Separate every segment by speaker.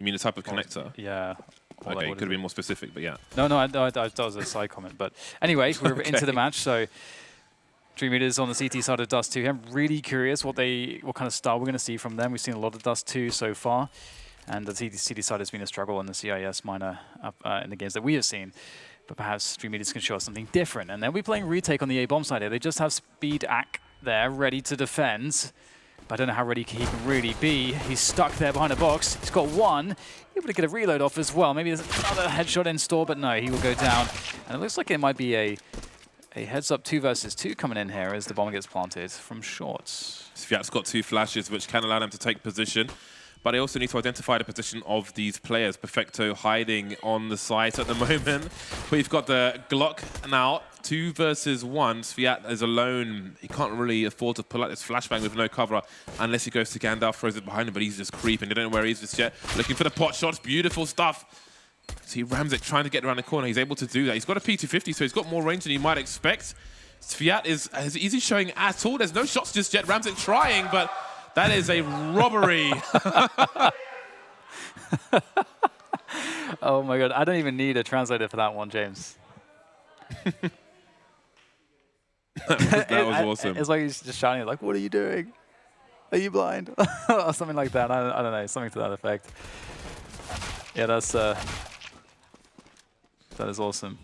Speaker 1: mean a type of connector?
Speaker 2: Yeah.
Speaker 1: Okay, could have been more specific, but yeah.
Speaker 2: No, that was a side comment. But anyway, we're into the match. So DreamEaters on the CT side of Dust2. I'm really curious what kind of style we're going to see from them. We've seen a lot of Dust2 so far, and the CT side has been a struggle in the CIS Minor in the games that we have seen. But perhaps DreamEaters can show us something different. And they'll be playing retake on the A-bomb side here. They just have Speed Ak there, ready to defend. But I don't know how ready he can really be. He's stuck there behind a box. He's got one. Able to get a reload off as well. Maybe there's another headshot in store, but no, he will go down. And it looks like it might be a heads-up 2 versus 2 coming in here as the bomb gets planted from shorts.
Speaker 1: Sviat's got 2 flashes, which can allow them to take position. But they also need to identify the position of these players. Perfecto hiding on the site at the moment. We've got the Glock now, 2 versus 1. Sviat is alone. He can't really afford to pull out this flashbang with no cover unless he goes to Gandalf, throws it behind him, but he's just creeping. They don't know where he is just yet. Looking for the pot shots. Beautiful stuff. So he rams it, trying to get around the corner. He's able to do that. He's got a P250, so he's got more range than you might expect. Sviat is easy showing at all. There's no shots just yet. Ramsek trying, but that is a robbery.
Speaker 2: Oh my god, I don't even need a translator for that one, James.
Speaker 1: that was awesome.
Speaker 2: It's like he's just shouting, like, what are you doing? Are you blind? Or something like that. I don't know, something to that effect. Yeah, that is awesome.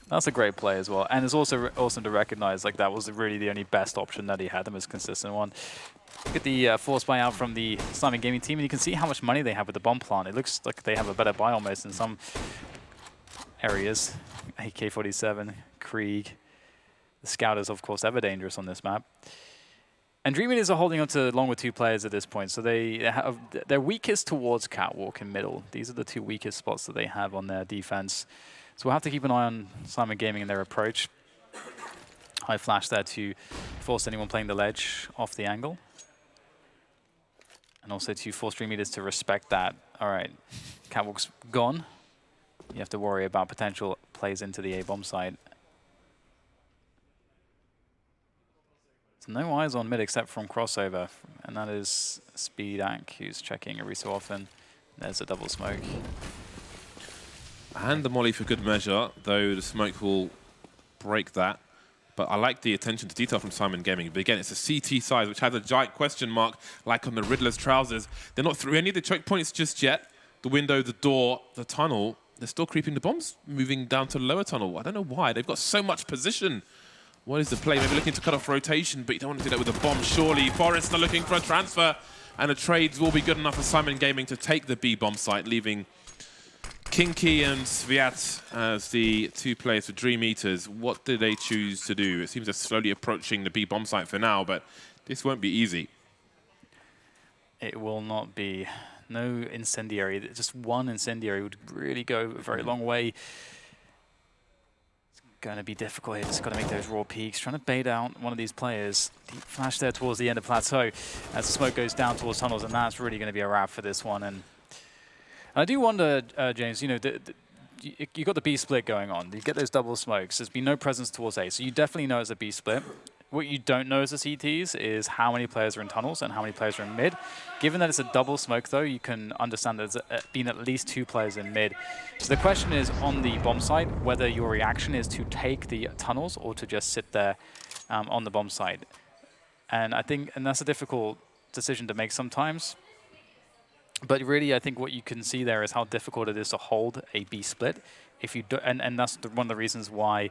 Speaker 2: That's a great play as well. And it's also awesome to recognize like that was really the only best option that he had, the most consistent one. Look at the force buy out from the Syman Gaming team, and you can see how much money they have with the bomb plant. It looks like they have a better buy almost in some areas. AK-47, Krieg. The Scout is, of course, ever dangerous on this map. And DreamEaters are holding on to along with 2 players at this point, so they're weakest towards Catwalk and middle. These are the 2 weakest spots that they have on their defense. So we'll have to keep an eye on Syman Gaming and their approach. High flash there to force anyone playing the ledge off the angle. And also to force DreamEaters to respect that. All right, Catwalk's gone. You have to worry about potential plays into the A-bomb side. So no eyes on mid except from crossover. And that is Speed Ak, who's checking every so often. There's a double smoke.
Speaker 1: And the molly for good measure, though the smoke will break that. But I like the attention to detail from Syman Gaming. But again, it's a CT size, which has a giant question mark, like on the Riddler's trousers. They're not through any of the choke points just yet. The window, the door, the tunnel, they're still creeping. The bomb's moving down to the lower tunnel. I don't know why. They've got so much position. What is the play? Maybe looking to cut off rotation, but you don't want to do that with a bomb, surely. Forrester looking for a transfer, and the trades will be good enough for Syman Gaming to take the B bomb site, leaving Kinky and Sviat as the 2 players for DreamEaters. What do they choose to do? It seems they're slowly approaching the B bomb site for now, but this won't be easy.
Speaker 2: It will not be. No incendiary. Just one incendiary would really go a very long way. It's going to be difficult here. Just got to make those raw peaks. Trying to bait out one of these players. Deep flash there towards the end of plateau as the smoke goes down towards tunnels, and that's really going to be a wrap for this one. And I do wonder, James, you know, you got the B split going on. You get those double smokes. There's been no presence towards A, so you definitely know it's a B split. What you don't know as the CTs is how many players are in tunnels and how many players are in mid. Given that it's a double smoke, though, you can understand that there's been at least 2 players in mid. So the question is on the bomb site, whether your reaction is to take the tunnels or to just sit there on the bomb site. And I think, and that's a difficult decision to make sometimes. But really, I think what you can see there is how difficult it is to hold a B split. If you do, and that's one of the reasons why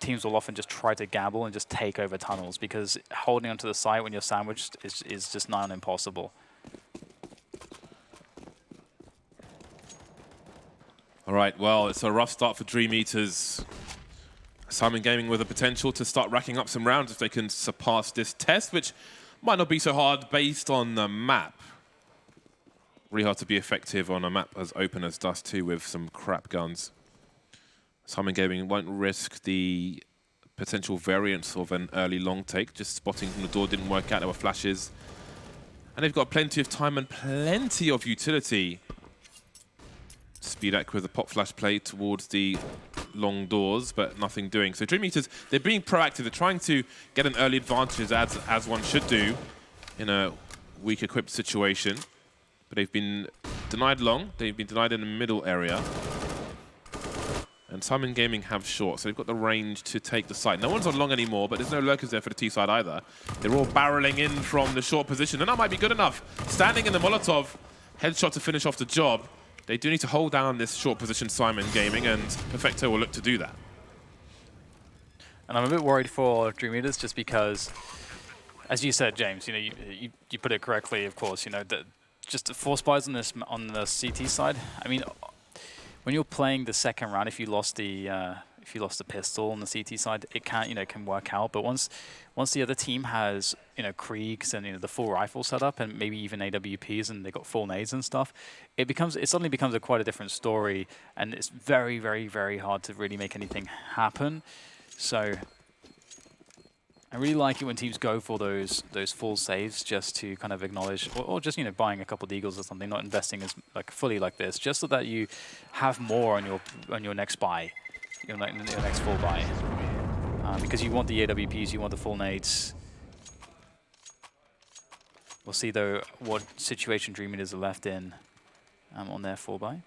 Speaker 2: teams will often just try to gamble and just take over tunnels, because holding onto the site when you're sandwiched is just nigh on impossible.
Speaker 1: All right, well, it's a rough start for DreamEaters. Syman Gaming with the potential to start racking up some rounds if they can surpass this test, which might not be so hard based on the map. Really hard to be effective on a map as open as Dust2 with some crap guns. Syman Gaming won't risk the potential variance of an early long take. Just spotting from the door didn't work out. There were flashes. And they've got plenty of time and plenty of utility. Speed Ak with a pop flash play towards the long doors, but nothing doing. So DreamEaters, they're being proactive. They're trying to get an early advantage, as one should do in a weak equipped situation. but they've been denied long. They've been denied in the middle area. And Syman Gaming have short, so they've got the range to take the site. No one's on long anymore, but there's no lurkers there for the T side either. They're all barreling in from the short position, and that might be good enough. Standing in the Molotov, headshot to finish off the job. They do need to hold down this short position, Syman Gaming, and Perfecto will look to do that.
Speaker 2: And I'm a bit worried for DreamEaters just because, as you said, James, you know, you put it correctly, of course, you know, that just the force buys on the CT side. I mean, when you're playing the second round, if you lost the pistol on the CT side, it can work out. But once the other team has Kriegs and the full rifle setup and maybe even AWPs and they got full nades and stuff, it suddenly becomes quite a different story, and it's very, very, very hard to really make anything happen. So I really like it when teams go for those full saves just to kind of acknowledge, or just buying a couple of deagles or something, not investing as fully like this, just so that you have more on your next buy, your next full buy, because you want the AWPs, you want the full nades. We'll see though what situation DreamEaters are left in on their full buy.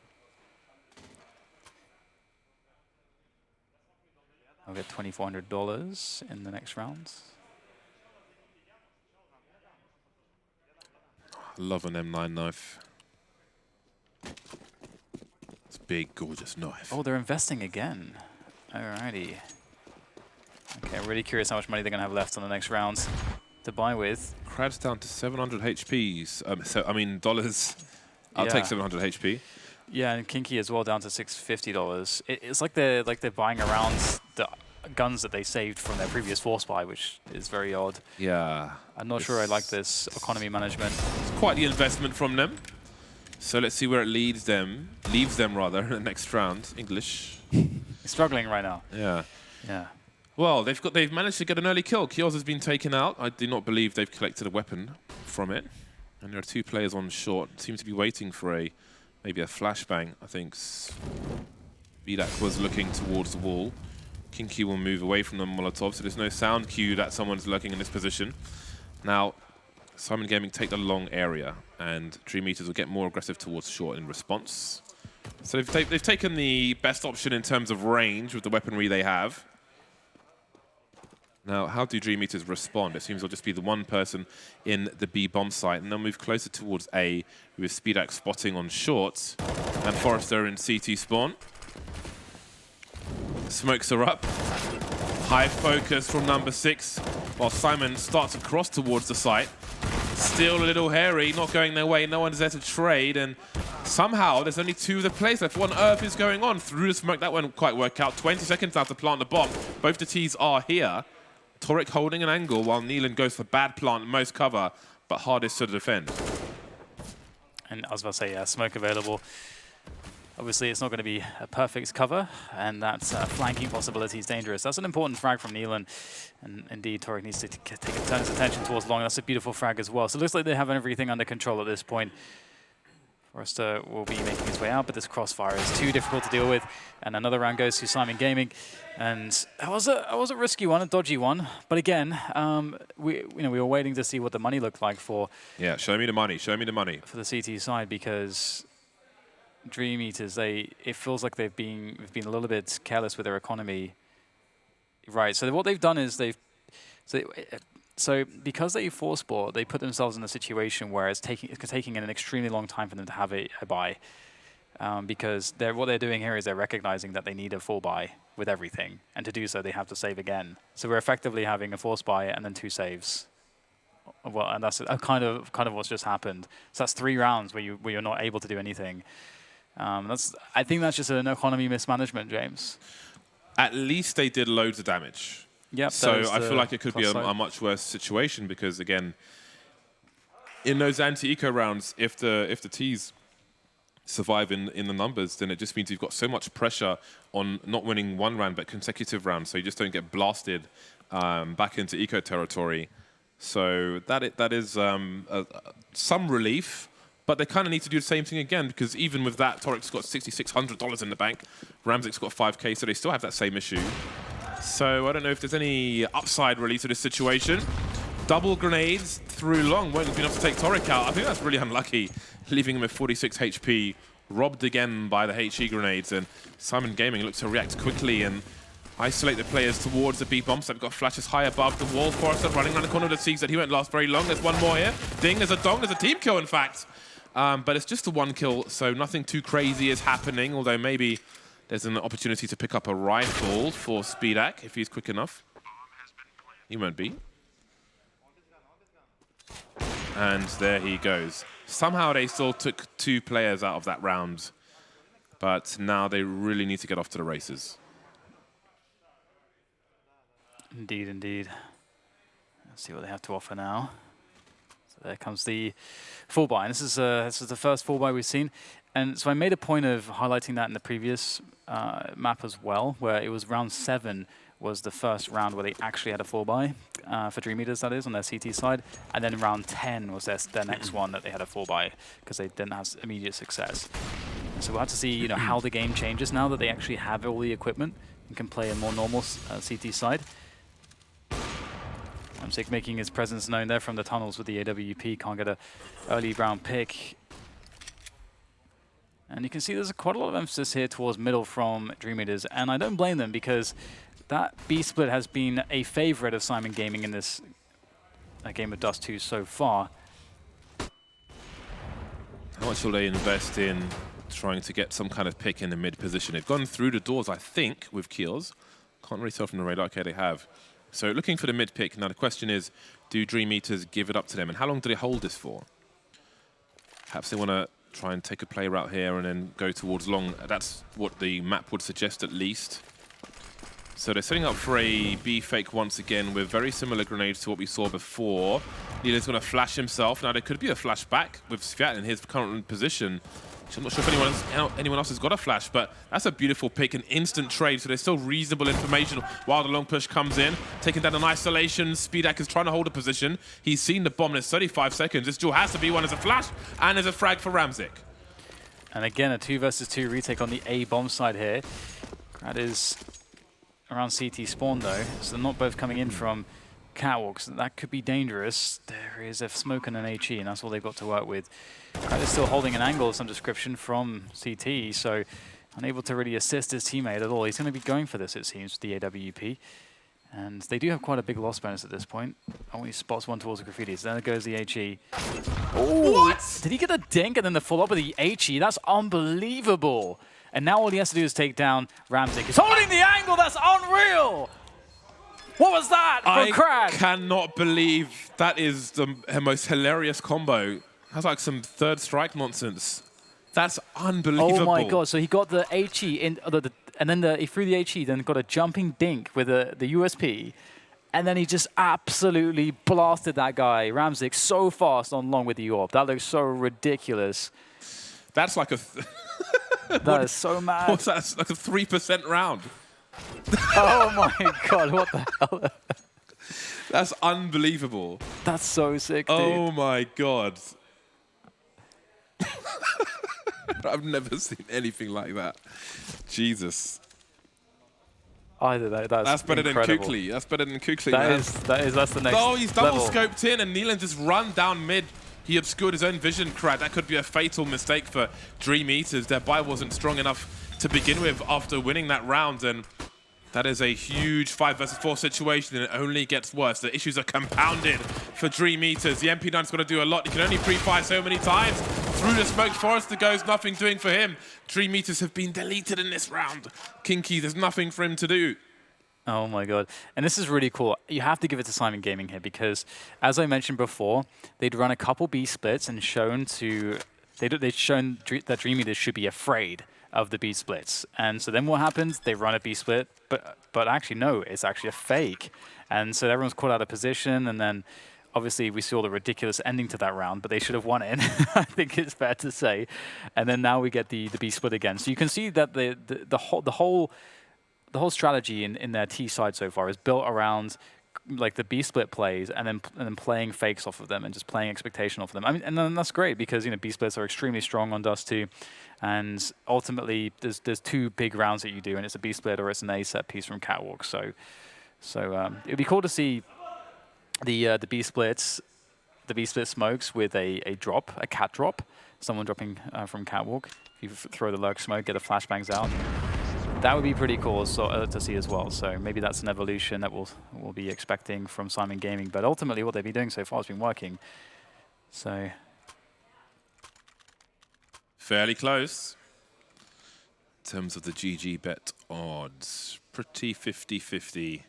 Speaker 2: I'll get $2,400 in the next round.
Speaker 1: Love an M9 knife. It's a big, gorgeous knife.
Speaker 2: Oh, they're investing again. Alrighty. Okay, I'm really curious how much money they're going to have left on the next round to buy with.
Speaker 1: Krad's down to 700 HPs. Dollars. I'll take 700 HP.
Speaker 2: Yeah, and Kinky as well, down to $650. It's like they're buying around the guns that they saved from their previous force buy, which is very odd.
Speaker 1: Yeah.
Speaker 2: I'm not sure I like this economy management.
Speaker 1: It's quite the investment from them. So let's see where it leaves them rather in the next round. English.
Speaker 2: Struggling right now.
Speaker 1: Yeah.
Speaker 2: Yeah.
Speaker 1: Well, they've managed to get an early kill. Kiosk has been taken out. I do not believe they've collected a weapon from it. And there are two players on short. Seem to be waiting for maybe a flashbang. I think Vidak was looking towards the wall. Kinky will move away from the Molotov, so there's no sound cue that someone's lurking in this position. Now, Syman Gaming take the long area, and DreamEaters will get more aggressive towards short in response. So they've taken the best option in terms of range with the weaponry they have. Now, how do DreamEaters respond? It seems it'll just be the one person in the B bomb site, and they'll move closer towards A with Speedak spotting on short, and Forrester in CT spawn. Smokes are up. High focus from number 6, while Syman starts to cross towards the site. Still a little hairy, not going their way. No one's there to trade, and somehow there's only 2 of the players left. What on earth is going on? Through the smoke, that won't quite work out. 20 seconds now to plant the bomb. Both the Ts are here. Torek holding an angle while Neelan goes for bad plant, most cover, but hardest to defend.
Speaker 2: And I was about to say, yeah, smoke available. Obviously, it's not going to be a perfect cover, and that flanking possibility is dangerous. That's an important frag from Neelan, and indeed, Torek needs to turn his attention towards long. That's a beautiful frag as well. So it looks like they have everything under control at this point. Forrester will be making his way out, but this crossfire is too difficult to deal with. And another round goes to Syman Gaming, and that was a risky one, a dodgy one. But again, we were waiting to see what the money looked like for.
Speaker 1: Yeah, show me the money. Show me the money
Speaker 2: for the CT side, because DreamEaters, it feels like they've been a little bit careless with their economy. Right. So what they've done is So because they force bought, they put themselves in a situation where it's taking an extremely long time for them to have a buy. Because what they're doing here is they're recognizing that they need a full buy with everything. And to do so, they have to save again. So we're effectively having a force buy and then 2 saves. Well, and that's kind of what's just happened. So that's 3 rounds where you're not able to do anything. I think that's just an economy mismanagement, James.
Speaker 1: At least they did loads of damage.
Speaker 2: Yep,
Speaker 1: so I feel like it could be a much worse situation, because again, in those anti-eco rounds, if the Ts survive in the numbers, then it just means you've got so much pressure on not winning 1 round but consecutive rounds, so you just don't get blasted back into eco territory. So that is some relief, but they kind of need to do the same thing again, because even with that, Torek's got $6,600 in the bank, Ramzik's got 5K, so they still have that same issue. So I don't know if there's any upside really to this situation. double grenades through long won't be enough to take Torek out. I think that's really unlucky, leaving him with 46 HP, robbed again by the HE grenades, and Syman Gaming looks to react quickly and isolate the players towards the B bomb. So they've got flashes high above the wall. Forrester running around the corner of the sees that he won't last very long. There's one more here. Ding, there's a dong, there's a team kill in fact. But it's just a one kill, so nothing too crazy is happening, although maybe there's an opportunity to pick up a rifle for Speedak if he's quick enough. He won't be. And there he goes. Somehow they still took 2 players out of that round, but now they really need to get off to the races.
Speaker 2: Indeed, indeed. Let's see what they have to offer now. So there comes the full buy. And this is the first full buy we've seen. And so I made a point of highlighting that in the previous map as well, where it was round 7 was the first round where they actually had a full buy for DreamEaters, that is, on their CT side. And then round 10 was their next one that they had a full buy because they didn't have immediate success. And so we'll have to see, you know, how the game changes now that they actually have all the equipment and can play a more normal CT side. Ramzik making his presence known there from the tunnels with the AWP. Can't get an early round pick. And you can see there's quite a lot of emphasis here towards middle from DreamEaters, and I don't blame them because that B split has been a favorite of Syman Gaming in this game of Dust2 so far.
Speaker 1: How much will they invest in trying to get some kind of pick in the mid position? They've gone through the doors, I think, with Keels. Can't really tell from the radar. Okay, they have. So looking for the mid pick. Now the question is, do DreamEaters give it up to them? And how long do they hold this for? Perhaps they want to try and take a play route here and then go towards long. That's what the map would suggest at least. So they're setting up for a B fake once again with very similar grenades to what we saw before. Neela's going to flash himself. Now there could be a flashback with Sviat in his current position. I'm not sure if anyone else has got a flash, but that's a beautiful pick, an instant trade, so there's still reasonable information while the long push comes in. Taking down an isolation, Speedak is trying to hold a position. He's seen the bomb, there's 35 seconds. This duel has to be one as a flash, and there's a frag for Ramzik.
Speaker 2: And again, a 2 versus 2 retake on the A bomb side here. Grad is around CT spawn though, so they're not both coming in from catwalks. That could be dangerous. There is a smoke and an HE, and that's all they've got to work with. Grad is still holding an angle of some description from CT, so unable to really assist his teammate at all. He's going to be going for this, it seems, with the AWP. And they do have quite a big loss bonus at this point. Oh, he spots one towards the graffitis. Then goes the HE. Oh, what? Did he get the dink and then the follow-up with the HE? That's unbelievable. And now all he has to do is take down Ramzik. He's holding the angle. That's unreal. What was that from Crad?
Speaker 1: I cannot believe that is the most hilarious combo. That's like some third strike nonsense. That's unbelievable.
Speaker 2: Oh my god! So he got the HE in, and then he threw the HE, then got a jumping dink with the USP, and then he just absolutely blasted that guy Ramzik so fast on long with the AWP. That looks so ridiculous.
Speaker 1: That's like a.
Speaker 2: That is so mad.
Speaker 1: What's that? It's like a 3% round.
Speaker 2: Oh my god! What the hell?
Speaker 1: That's unbelievable.
Speaker 2: That's so sick, dude.
Speaker 1: Oh my god. I've never seen anything like that. Jesus.
Speaker 2: I don't know. That's
Speaker 1: better
Speaker 2: incredible.
Speaker 1: than Kukli. That's better than Kukli.
Speaker 2: That's the next.
Speaker 1: Oh, he's double
Speaker 2: level.
Speaker 1: scoped in, and Neelan just run down mid. He obscured his own vision, Crad. That could be a fatal mistake for DreamEaters. Their buy wasn't strong enough to begin with after winning that round, and that is a huge 5 versus 4 situation, and it only gets worse. The issues are compounded for DreamEaters. The MP9's got to do a lot. He can only pre-fire so many times. Through the smoke, Forrester goes, nothing doing for him. DreamEaters have been deleted in this round. Kinky, there's nothing for him to do.
Speaker 2: Oh my god. And this is really cool. You have to give it to Syman Gaming here because, as I mentioned before, they'd run a couple B splits and shown they'd shown that DreamEaters should be afraid of the B splits. And so then what happens? They run a B split, but actually no, it's actually a fake. And so everyone's caught out of position, and then obviously we saw the ridiculous ending to that round, but they should have won it, I think it's fair to say. And then now we get the B split again. So you can see that the whole strategy in their T side so far is built around like the B split plays and then playing fakes off of them and just playing expectation off of them. I mean, and then that's great because B splits are extremely strong on Dust2, and ultimately there's 2 big rounds that you do, and it's a B split or it's an A set piece from Catwalk. So it'd be cool to see the B splits, the B split smokes with a drop, a cat drop, someone dropping from catwalk. If you throw the lurk smoke, get the flashbangs out. That would be pretty cool to see as well. So maybe that's an evolution that we'll be expecting from Syman Gaming. But ultimately, what they've been doing so far has been working. So
Speaker 1: fairly close in terms of the GG bet odds. Pretty 50-50,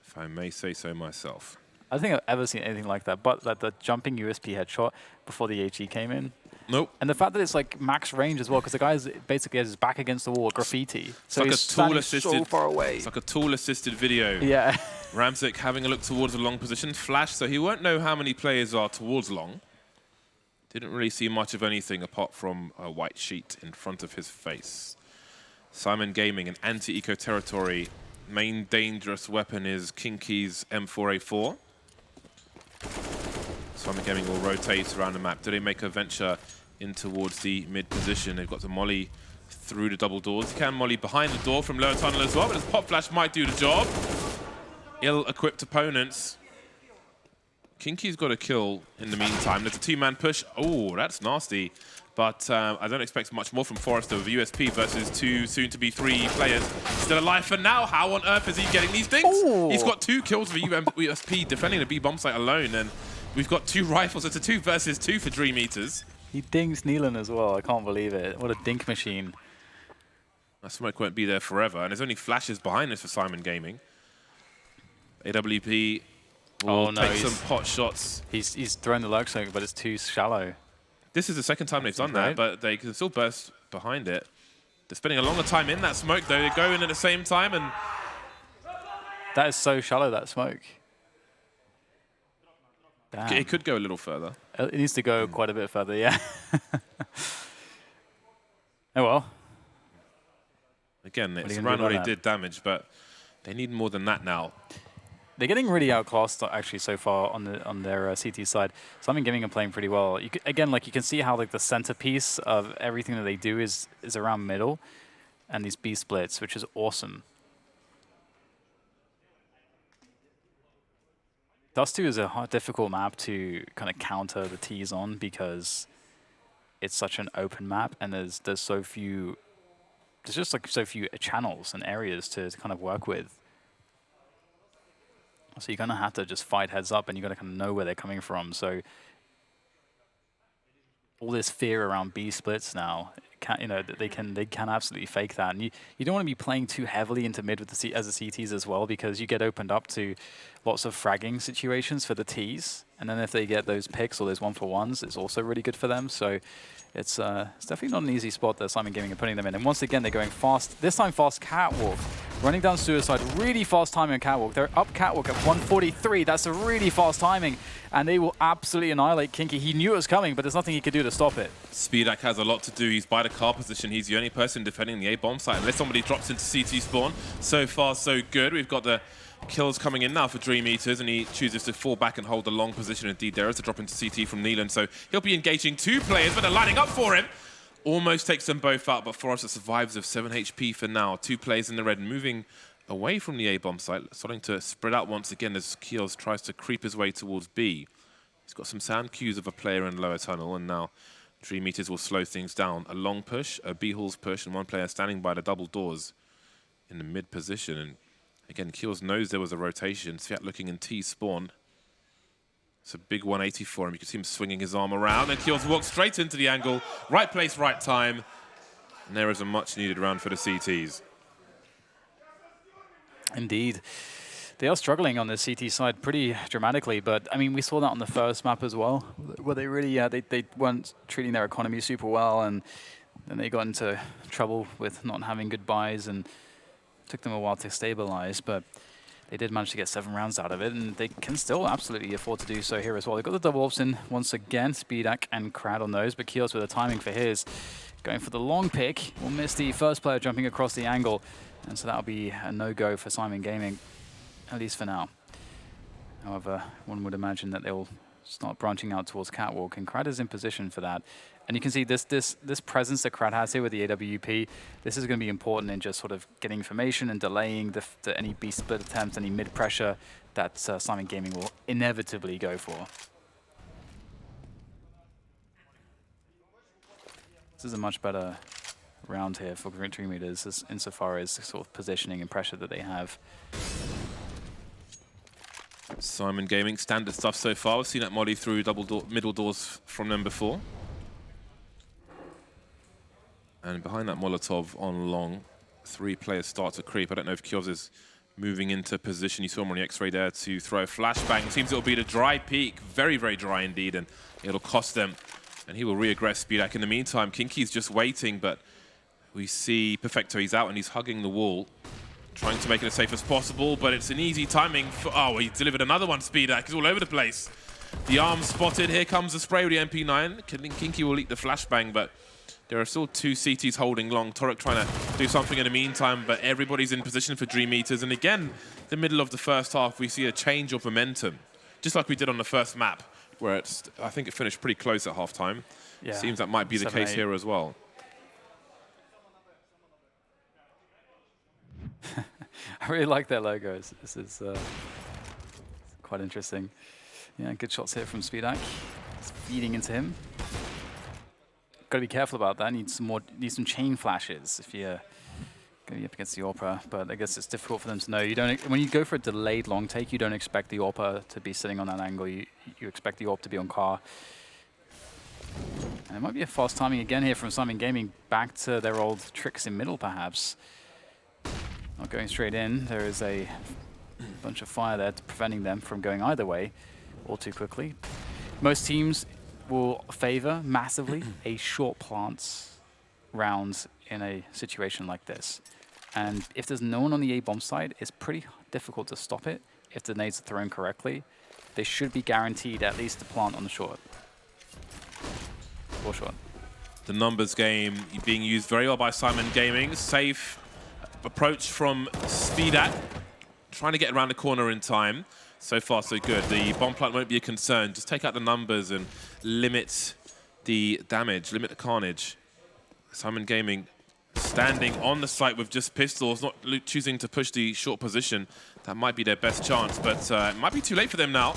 Speaker 1: if I may say so myself.
Speaker 2: I don't think I've ever seen anything like that. But like the jumping USP headshot before the HE came in.
Speaker 1: Nope.
Speaker 2: And the fact that it's like max range as well, because the guy basically has his back against the wall, graffiti. So
Speaker 1: like
Speaker 2: he's standing so far away.
Speaker 1: It's like a tool-assisted video.
Speaker 2: Yeah.
Speaker 1: Ramzik having a look towards the long position. Flash, so he won't know how many players are towards long. Didn't really see much of anything apart from a white sheet in front of his face. Syman Gaming, an anti-eco territory. Main dangerous weapon is Kinky's M4A4. Syman Gaming will rotate around the map. Do they make a venture in towards the mid position? They've got the molly through the double doors. He can molly behind the door from lower tunnel as well, but his pop flash might do the job. Ill-equipped opponents. Kinky's got a kill in the meantime. There's a two-man push. Oh, that's nasty. But I don't expect much more from Forrester with USP versus two, soon-to-be three players still alive for now. How on earth is he getting these things?
Speaker 2: Ooh.
Speaker 1: He's got 2 kills for USP defending the B bomb site alone, and we've got 2 rifles. It's a 2 versus 2 for DreamEaters.
Speaker 2: He dings Neelan as well. I can't believe it. What a dink machine.
Speaker 1: That smoke won't be there forever, and there's only flashes behind this for Syman Gaming. AWP will take some pot shots.
Speaker 2: He's thrown the lurk smoke, but it's too shallow.
Speaker 1: This is the second time they've done that, but they can still burst behind it. They're spending a longer time in that smoke, though. They go in at the same time, and
Speaker 2: that is so shallow, that smoke. Damn.
Speaker 1: It could go a little further.
Speaker 2: It needs to go quite a bit further, yeah. Oh well.
Speaker 1: Again, it's a round where they did damage, but they need more than that now.
Speaker 2: They're getting really outclassed actually so far on their CT side. Syman Gaming are playing pretty well. Again, like you can see how like the centerpiece of everything that they do is around middle, and these B splits, which is awesome. Dust2 is a difficult map to kind of counter the T's on because it's such an open map, and there's so few. There's just like so few channels and areas to kind of work with. So you're gonna have to just fight heads up, and you gotta kind of know where they're coming from. So all this fear around B splits now, they can absolutely fake that, and you don't want to be playing too heavily into mid with the as the CTs as well, because you get opened up to lots of fragging situations for the Ts, and then if they get those picks or those 1-for-1s, it's also really good for them. So it's definitely not an easy spot that Syman Gaming are putting them in. And once again, they're going fast. This time fast catwalk. Running down suicide, really fast timing on catwalk. They're up catwalk at 143. That's a really fast timing. And they will absolutely annihilate Kinky. He knew it was coming, but there's nothing he could do to stop it.
Speaker 1: Speedak has a lot to do. He's by the car position. He's the only person defending the A-bomb site. Unless somebody drops into CT spawn. So far, so good. We've got the kills coming in now for DreamEaters, and he chooses to fall back and hold the long position. Indeed, there is a drop into CT from Neelan, so he'll be engaging 2 players, but they're lining up for him. Almost takes them both out, but Forrester survives with 7 HP for now. 2 players in the red, moving away from the A-bomb site, starting to spread out once again as Kios tries to creep his way towards B. He's got some sound cues of a player in lower tunnel, and now DreamEaters will slow things down. A long push, a B-Halls push, and 1 player standing by the double doors in the mid position. And again, Kios knows there was a rotation. Sviat looking in T spawn. It's a big 180 for him. You can see him swinging his arm around, and Kios walks straight into the angle. Right place, right time. And there is a much-needed round for the CTs.
Speaker 2: Indeed. They are struggling on the CT side pretty dramatically, but I mean, we saw that on the first map as well, where they really, they weren't treating their economy super well, and then they got into trouble with not having good buys, and took them a while to stabilize, but they did manage to get 7 rounds out of it, and they can still absolutely afford to do so here as well. They've got the double ops in once again, Speedak and Crad on those, but Kios with the timing for his. Going for the long pick, will miss the first player jumping across the angle, and so that'll be a no-go for Syman Gaming, at least for now. However, one would imagine that they'll start branching out towards catwalk, and Crad is in position for that. And you can see this presence that Crad has here with the AWP. This is going to be important in just sort of getting information and delaying any B split attempts, any mid pressure that Syman Gaming will inevitably go for. This is a much better round here for DreamEaters insofar as the sort of positioning and pressure that they have.
Speaker 1: Syman Gaming, standard stuff so far. We've seen that molly through middle doors from them before. And behind that Molotov on long, 3 players start to creep. I don't know if Kioz is moving into position. You saw him on the X-ray there to throw a flashbang. Seems it'll be the dry peak. Very, very dry indeed, and it'll cost them. And he will re-aggress Speedak. In the meantime, Kinky's just waiting, but we see Perfecto. He's out and he's hugging the wall, trying to make it as safe as possible, but it's an easy timing for... Oh, he delivered another one, Speedak. He's all over the place. The arm spotted. Here comes the spray with the MP9. Kinky will leak the flashbang, but there are still 2 CTs holding long. Torek trying to do something in the meantime, but everybody's in position for DreamEaters. And again, the middle of the first half, we see a change of momentum, just like we did on the first map, where I think it finished pretty close at halftime. Yeah. Seems that might be the case here as well.
Speaker 2: I really like their logos. This is quite interesting. Yeah, good shots here from Speedak. It's feeding into him. Got to be careful about that. Need some chain flashes if you're going to be up against the AWPer. But I guess it's difficult for them to know. You don't when you go for a delayed long take, you don't expect the AWPer to be sitting on that angle. You expect the AWP to be on car. And it might be a fast timing again here from Syman Gaming, back to their old tricks in middle, perhaps. Not going straight in. There is a bunch of fire there preventing them from going either way all too quickly. Most teams will favor massively a short plants round in a situation like this. And if there's no one on the A bomb side, it's pretty difficult to stop it. If the nades are thrown correctly, they should be guaranteed at least a plant on the short. Or short.
Speaker 1: The numbers game being used very well by Syman Gaming. Safe approach from Speedak, trying to get around the corner in time. So far, so good. The bomb plant won't be a concern. Just take out the numbers and limit the damage, limit the carnage. Syman Gaming standing on the site with just pistols, not choosing to push the short position. That might be their best chance, but it might be too late for them now.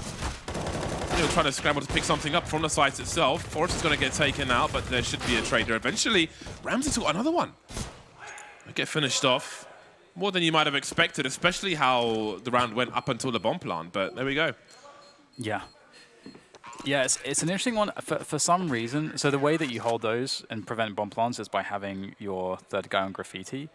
Speaker 1: They're trying to scramble to pick something up from the site itself. Forrest is going to get taken out, but there should be a trade there. Eventually, Ramsey took another one. They get finished off. More than you might have expected, especially how the round went up until the bomb plant, but there we go.
Speaker 2: Yeah. Yeah, it's an interesting one for some reason. So the way that you hold those and prevent bomb plants is by having your third guy on graffiti.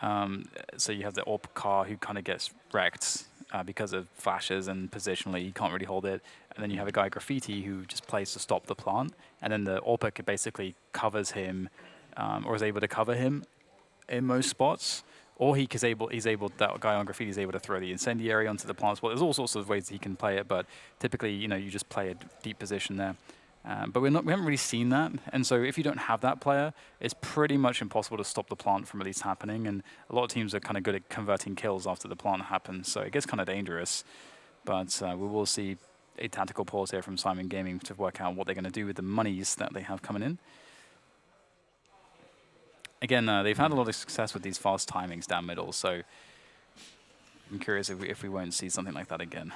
Speaker 2: So you have the AWP car who kind of gets wrecked because of flashes and positionally he can't really hold it. And then you have a guy graffiti who just plays to stop the plant. And then the AWPer basically covers him or is able to cover him in most spots. Or that guy on graffiti is able to throw the incendiary onto the plant spot. There's all sorts of ways he can play it, but typically, you just play a deep position there. But we haven't really seen that, and so if you don't have that player, it's pretty much impossible to stop the plant from at least happening. And a lot of teams are kind of good at converting kills after the plant happens, so it gets kind of dangerous. But we will see a tactical pause here from Syman Gaming to work out what they're going to do with the monies that they have coming in. Again, they've had a lot of success with these fast timings down middle, so I'm curious if we won't see something like that again.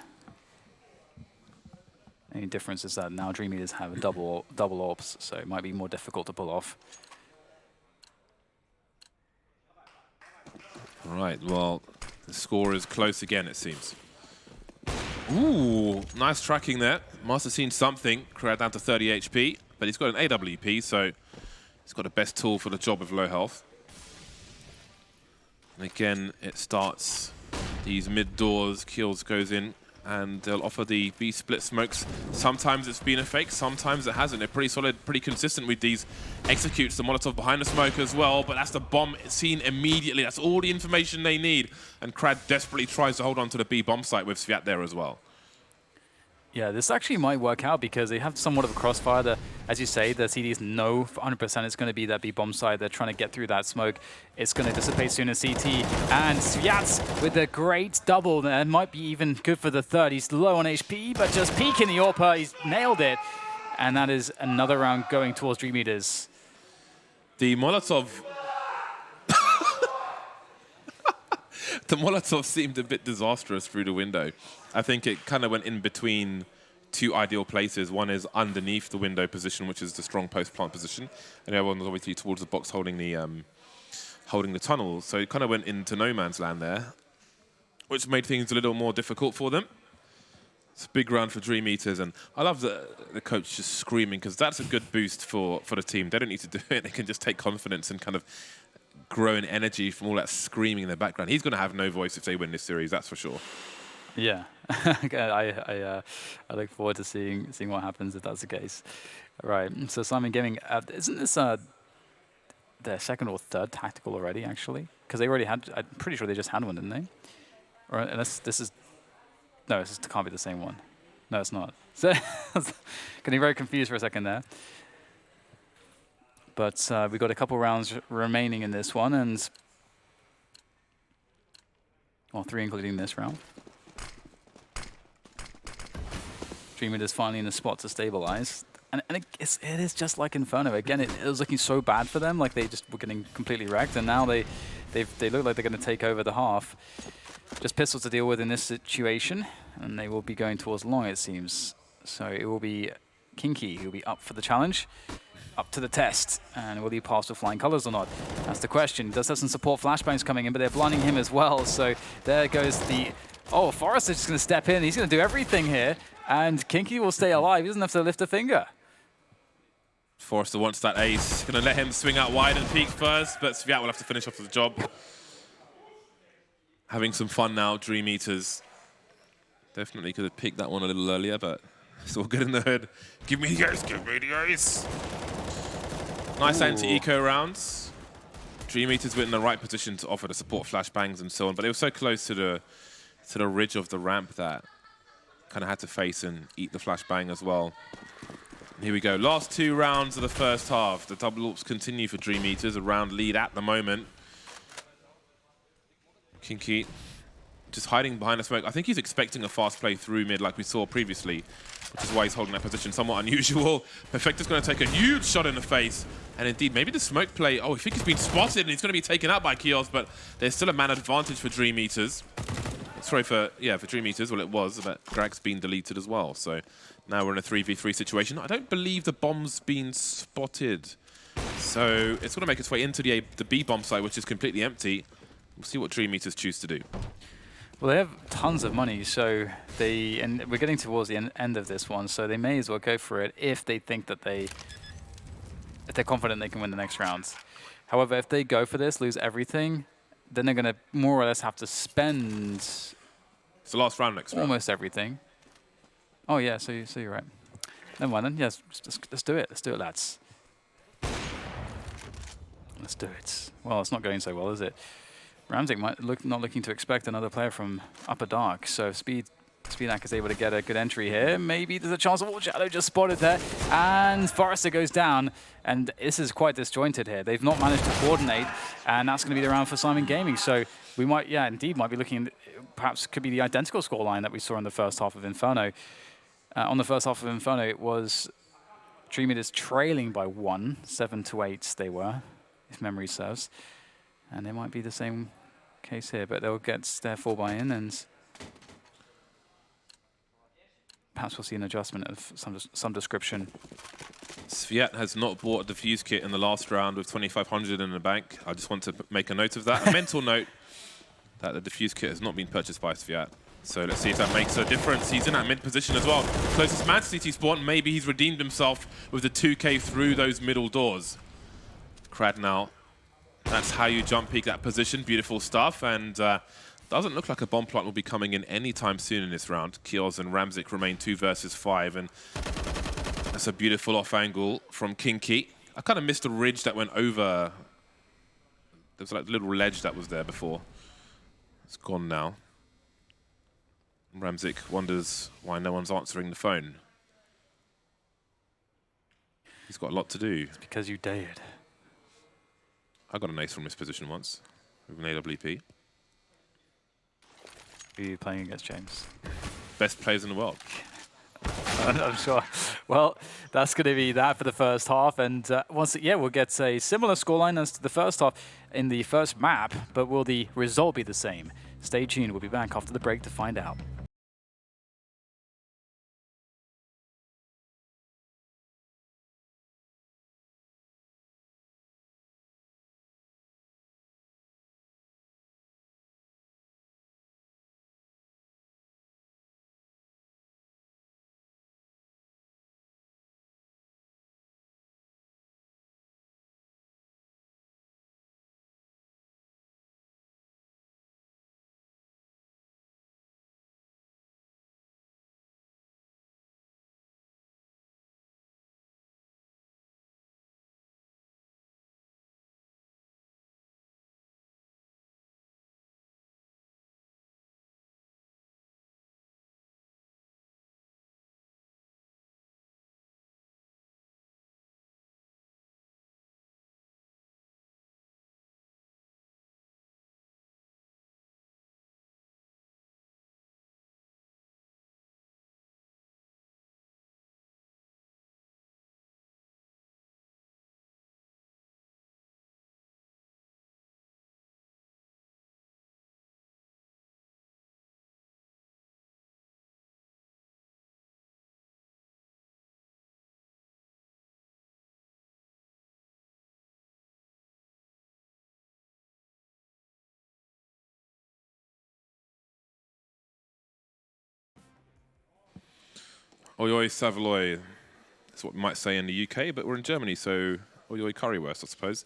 Speaker 2: The only difference is that now DreamEaters have a double AWPs, so it might be more difficult to pull off.
Speaker 1: All right, well, the score is close again, it seems. Ooh, nice tracking there. Must have seen something. Crowd down to 30 HP, but he's got an AWP, so he's got the best tool for the job with low health. And again, it starts these mid doors. Kills goes in, and they'll offer the B split smokes. Sometimes it's been a fake, sometimes it hasn't. They're pretty solid, pretty consistent with these executes. The Molotov behind the smoke as well, but that's the bomb seen immediately. That's all the information they need. And Krad desperately tries to hold on to the B bomb site with Sviat there as well.
Speaker 2: Yeah, this actually might work out because they have somewhat of a crossfire. As you say, the CDs know 100% it's going to be that B bomb side. They're trying to get through that smoke. It's going to dissipate soon as CT. And Sviat with a great double there. Might be even good for the third. He's low on HP, but just peeking the AWPer. He's nailed it. And that is another round going towards DreamEaters.
Speaker 1: The Molotov... The Molotov seemed a bit disastrous through the window. I think it kind of went in between two ideal places. One is underneath the window position, which is the strong post-plant position, and the other one was obviously towards the box holding the tunnel. So it kind of went into no man's land there, which made things a little more difficult for them. It's a big round for DreamEaters, and I love the coach just screaming, because that's a good boost for the team. They don't need to do it. They can just take confidence and kind of grow in energy from all that screaming in the background. He's going to have no voice if they win this series, that's for sure.
Speaker 2: Yeah, I look forward to seeing what happens if that's the case. Right, so Syman Gaming, isn't this their second or third tactical already, actually? Because they already had, I'm pretty sure they just had one, didn't they? Or unless this is, no, this can't be the same one. No, it's not. So, getting very confused for a second there. But we've got a couple rounds remaining in this one, and well, 3 including this round. DreamEaters finally in a spot to stabilize. And it is just like Inferno. Again, it was looking so bad for them, like they just were getting completely wrecked, and now they look like they're going to take over the half. Just pistols to deal with in this situation, and they will be going towards long, it seems. So it will be Kinky who will be up for the challenge, up to the test. And will he pass with flying colors or not? That's the question. He does have some support flashbangs coming in, but they're blinding him as well. So there goes the... Oh, Forrest is just going to step in. He's going to do everything here, and Kinky will stay alive. He doesn't have to lift a finger.
Speaker 1: Forrester wants that ace. Going to let him swing out wide and peek first, but Sviat will have to finish off the job. Having some fun now, DreamEaters. Definitely could have picked that one a little earlier, but it's all good in the hood. Give me the ace, give me the ace. Nice anti-eco rounds. DreamEaters were in the right position to offer the support flashbangs and so on, but they were so close to the ridge of the ramp that kind of had to face and eat the flashbang as well. Here we go, last 2 rounds of the first half. The double AWPs continue for DreamEaters, a round lead at the moment. Kinky just hiding behind the smoke. I think he's expecting a fast play through mid like we saw previously, which is why he's holding that position, somewhat unusual. Perfecta's going to take a huge shot in the face. And indeed, maybe the smoke play, oh, I think he's been spotted and he's going to be taken out by Kios, but there's still a man advantage for DreamEaters. Sorry for DreamEaters, well it was, but Grag's been deleted as well. So now we're in a 3v3 situation. I don't believe the bomb's been spotted. So it's going to make its way into the B bomb site, which is completely empty. We'll see what DreamEaters choose to do.
Speaker 2: Well, they have tons of money, so and we're getting towards the end of this one, so they may as well go for it if they think that if they're confident they can win the next round. However, if they go for this, lose everything, then they're going to more or less have to spend...
Speaker 1: It's the last round next round.
Speaker 2: Almost everything. Oh, yeah, so you're right. Never mind then. Yes, let's do it. Let's do it, lads. Let's do it. Well, it's not going so well, is it? Ramzik might not looking to expect another player from Upper Dark, so Speedak is able to get a good entry here. Maybe there's a chance of Shadow just spotted there, and Forrester goes down, and this is quite disjointed here. They've not managed to coordinate, and that's going to be the round for Syman Gaming. So we might, yeah, indeed, might be looking, perhaps could be the identical scoreline that we saw in the first half of Inferno. On the first half of Inferno, it was DreamEaters trailing by 1, 7-8 they were, if memory serves. And it might be the same case here, but they'll get their 4 buy-in, and perhaps we'll see an adjustment of some description.
Speaker 1: Sviat has not bought a defuse kit in the last round with 2,500 in the bank. I just want to make a note of that. A mental note that the defuse kit has not been purchased by Sviat. So let's see if that makes a difference. He's in that mid position as well. Closest man to CT spawn. Maybe he's redeemed himself with the 2K through those middle doors. Crad now. That's how you jump peek that position. Beautiful stuff. And doesn't look like a bomb plant will be coming in anytime soon in this round. Kios and Ramzik remain 2 versus 5. And that's a beautiful off angle from Kinky. I kind of missed a ridge that went over. There was like a little ledge that was there before. It's gone now. Ramzik wonders why no one's answering the phone. He's got a lot to do.
Speaker 2: It's because you dared.
Speaker 1: I got an ace from this position once with an AWP.
Speaker 2: Who are you playing against, James?
Speaker 1: Best players in the world.
Speaker 2: I'm sure. Well, that's going to be that for the first half. And we'll get a similar scoreline as to the first half in the first map, but will the result be the same? Stay tuned. We'll be back after the break to find out.
Speaker 1: Oi oi Savoy. That's what we might say in the UK, but we're in Germany, so oi oi currywurst, I suppose.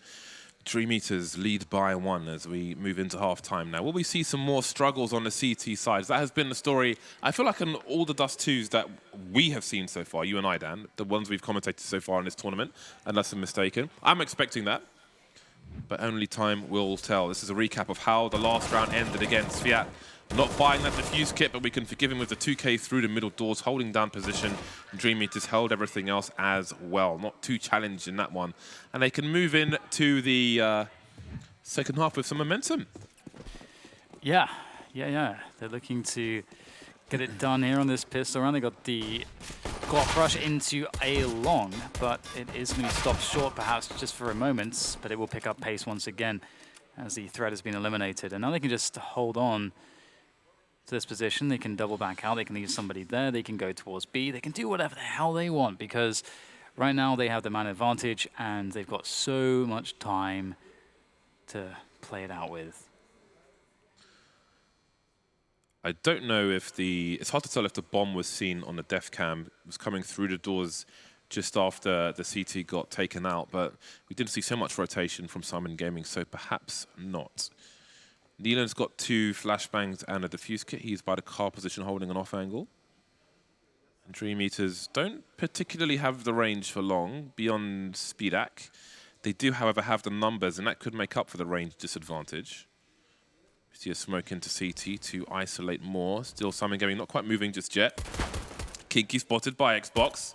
Speaker 1: DreamEaters lead by 1 as we move into half-time now. Will we see some more struggles on the CT side? That has been the story, I feel like, in all the Dust2s that we have seen so far, you and I, Dan, the ones we've commentated so far in this tournament, unless I'm mistaken. I'm expecting that, but only time will tell. This is a recap of how the last round ended against Fiat. Not buying that defuse kit, but we can forgive him with the 2K through the middle doors, holding down position. DreamEaters held everything else as well. Not too challenged in that one. And they can move in to the second half with some momentum.
Speaker 2: Yeah. They're looking to get it done here on this pistol round. They got the Glock rush into a long, but it is going to be stopped short perhaps just for a moment, but it will pick up pace once again as the threat has been eliminated. And now they can just hold on to this position. They can double back out. They can leave somebody there. They can go towards B. They can do whatever the hell they want because right now they have the man advantage and they've got so much time to play it out with.
Speaker 1: I don't know if it's hard to tell if the bomb was seen on the def cam. It was coming through the doors just after the CT got taken out, but we didn't see so much rotation from Syman Gaming, so perhaps not. Neelan's got 2 flashbangs and a defuse kit. He's by the car position holding an off angle. And DreamEaters don't particularly have the range for long beyond Speedak. They do, however, have the numbers, and that could make up for the range disadvantage. We see a smoke into CT to isolate more. Still Syman Gaming not quite moving just yet. Kinky spotted by Xbox.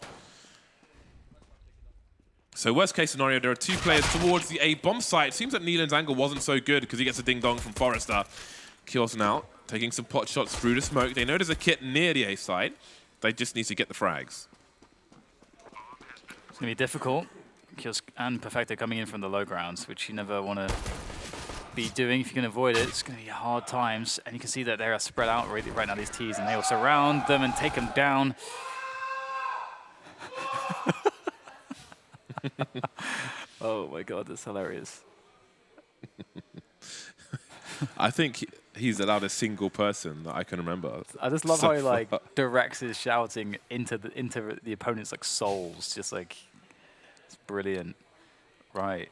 Speaker 1: So worst case scenario, there are 2 players towards the A bomb site. Seems that Neelan's angle wasn't so good because he gets a ding-dong from Forrester. Kills now, taking some pot shots through the smoke. They know there's a kit near the A site. They just need to get the frags.
Speaker 2: It's going to be difficult. Kills and Perfecto coming in from the low grounds, which you never want to be doing. If you can avoid it, it's going to be hard times. And you can see that they are spread out right now, these Ts, and they will surround them and take them down. Oh my god, that's hilarious.
Speaker 1: I think he's allowed a single person that I can remember.
Speaker 2: I just love how he like directs his shouting into the opponent's like souls. Just like it's brilliant. Right.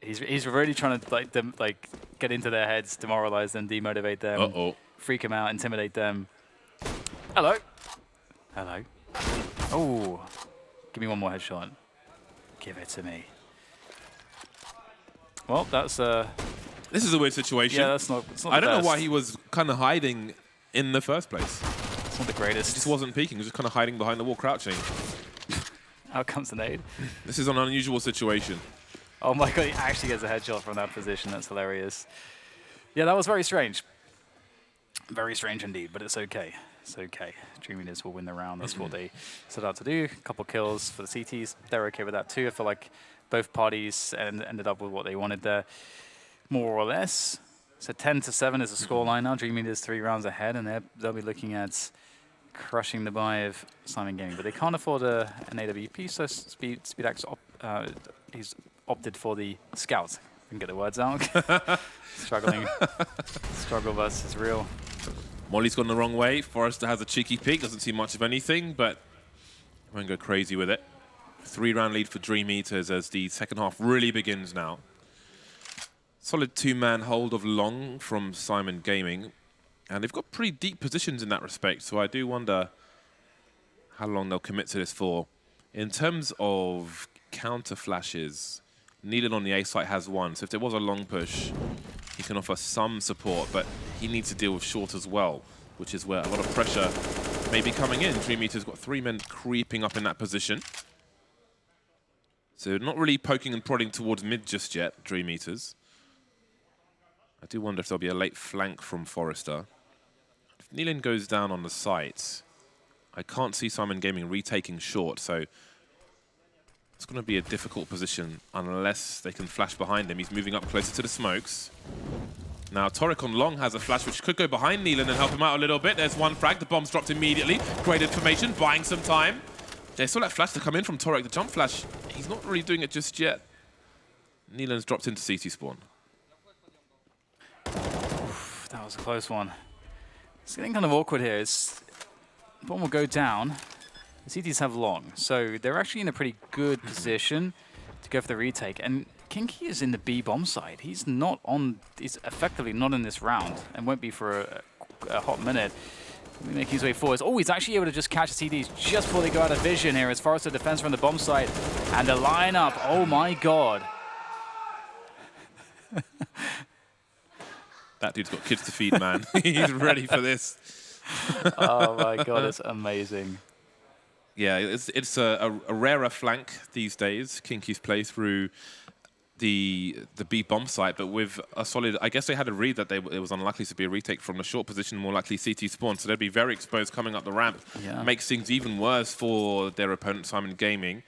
Speaker 2: He's really trying to like get into their heads, demoralize them, demotivate them, freak them out, intimidate them. Hello. Hello. Oh. Give me one more headshot. Give it to me. Well, that's
Speaker 1: This is a weird situation.
Speaker 2: Yeah, that's not
Speaker 1: I don't know why he was kind of hiding in the first place.
Speaker 2: It's not the greatest.
Speaker 1: He just wasn't peeking. He was just kind of hiding behind the wall, crouching.
Speaker 2: Out comes the nade.
Speaker 1: This is an unusual situation.
Speaker 2: Oh my god, he actually gets a headshot from that position. That's hilarious. Yeah, that was very strange. Very strange indeed, but it's okay. It's okay. DreamEaters will win the round. That's what they set out to do. A couple kills for the CTs. They're okay with that too. I feel like both parties ended up with what they wanted there, more or less. So 10-7 is the scoreline now. DreamEaters 3 rounds ahead, and they'll be looking at crushing the buy of Syman Gaming. But they can't afford an AWP, so Speedax he's opted for the Scout. Can get the words out. Struggling. Struggle bus is real.
Speaker 1: Molly's gone the wrong way. Forrester has a cheeky peek. Doesn't see much of anything, but won't go crazy with it. 3-round lead for DreamEaters as the second half really begins now. Solid 2-man hold of long from Syman Gaming. And they've got pretty deep positions in that respect, so I do wonder how long they'll commit to this for. In terms of counter flashes, Neelan on the A site has one, so if there was a long push, he can offer some support, but he needs to deal with short as well, which is where a lot of pressure may be coming in. DreamEaters got 3 men creeping up in that position. So not really poking and prodding towards mid just yet, DreamEaters. I do wonder if there'll be a late flank from Forrester. If Neelan goes down on the site, I can't see Syman Gaming retaking short, so it's going to be a difficult position unless they can flash behind him. He's moving up closer to the smokes. Now, Torek on long has a flash which could go behind Neelan and help him out a little bit. There's one frag. The bomb's dropped immediately. Great information, buying some time. They saw that flash to come in from Torek. The jump flash, he's not really doing it just yet. Neelan's dropped into CT spawn.
Speaker 2: That was a close one. It's getting kind of awkward here. Bomb will go down. The CTs have long, so they're actually in a pretty good position to go for the retake. And Kinky is in the B bomb side. He's not on. He's effectively not in this round, and won't be for a hot minute. Making his way forwards. Oh, he's actually able to just catch the CDs just before they go out of vision here as Forrester defense from the bomb site. And the lineup, oh my god.
Speaker 1: That dude's got kids to feed, man. He's ready for this.
Speaker 2: Oh my god, it's amazing.
Speaker 1: Yeah, it's a rarer flank these days. Kinky's play through the B bomb site, but with a solid, I guess they had a read that it was unlikely to be a retake from the short position, more likely CT spawn, so they'd be very exposed coming up the ramp.
Speaker 2: Yeah.
Speaker 1: Makes things even worse for their opponent, Syman Gaming.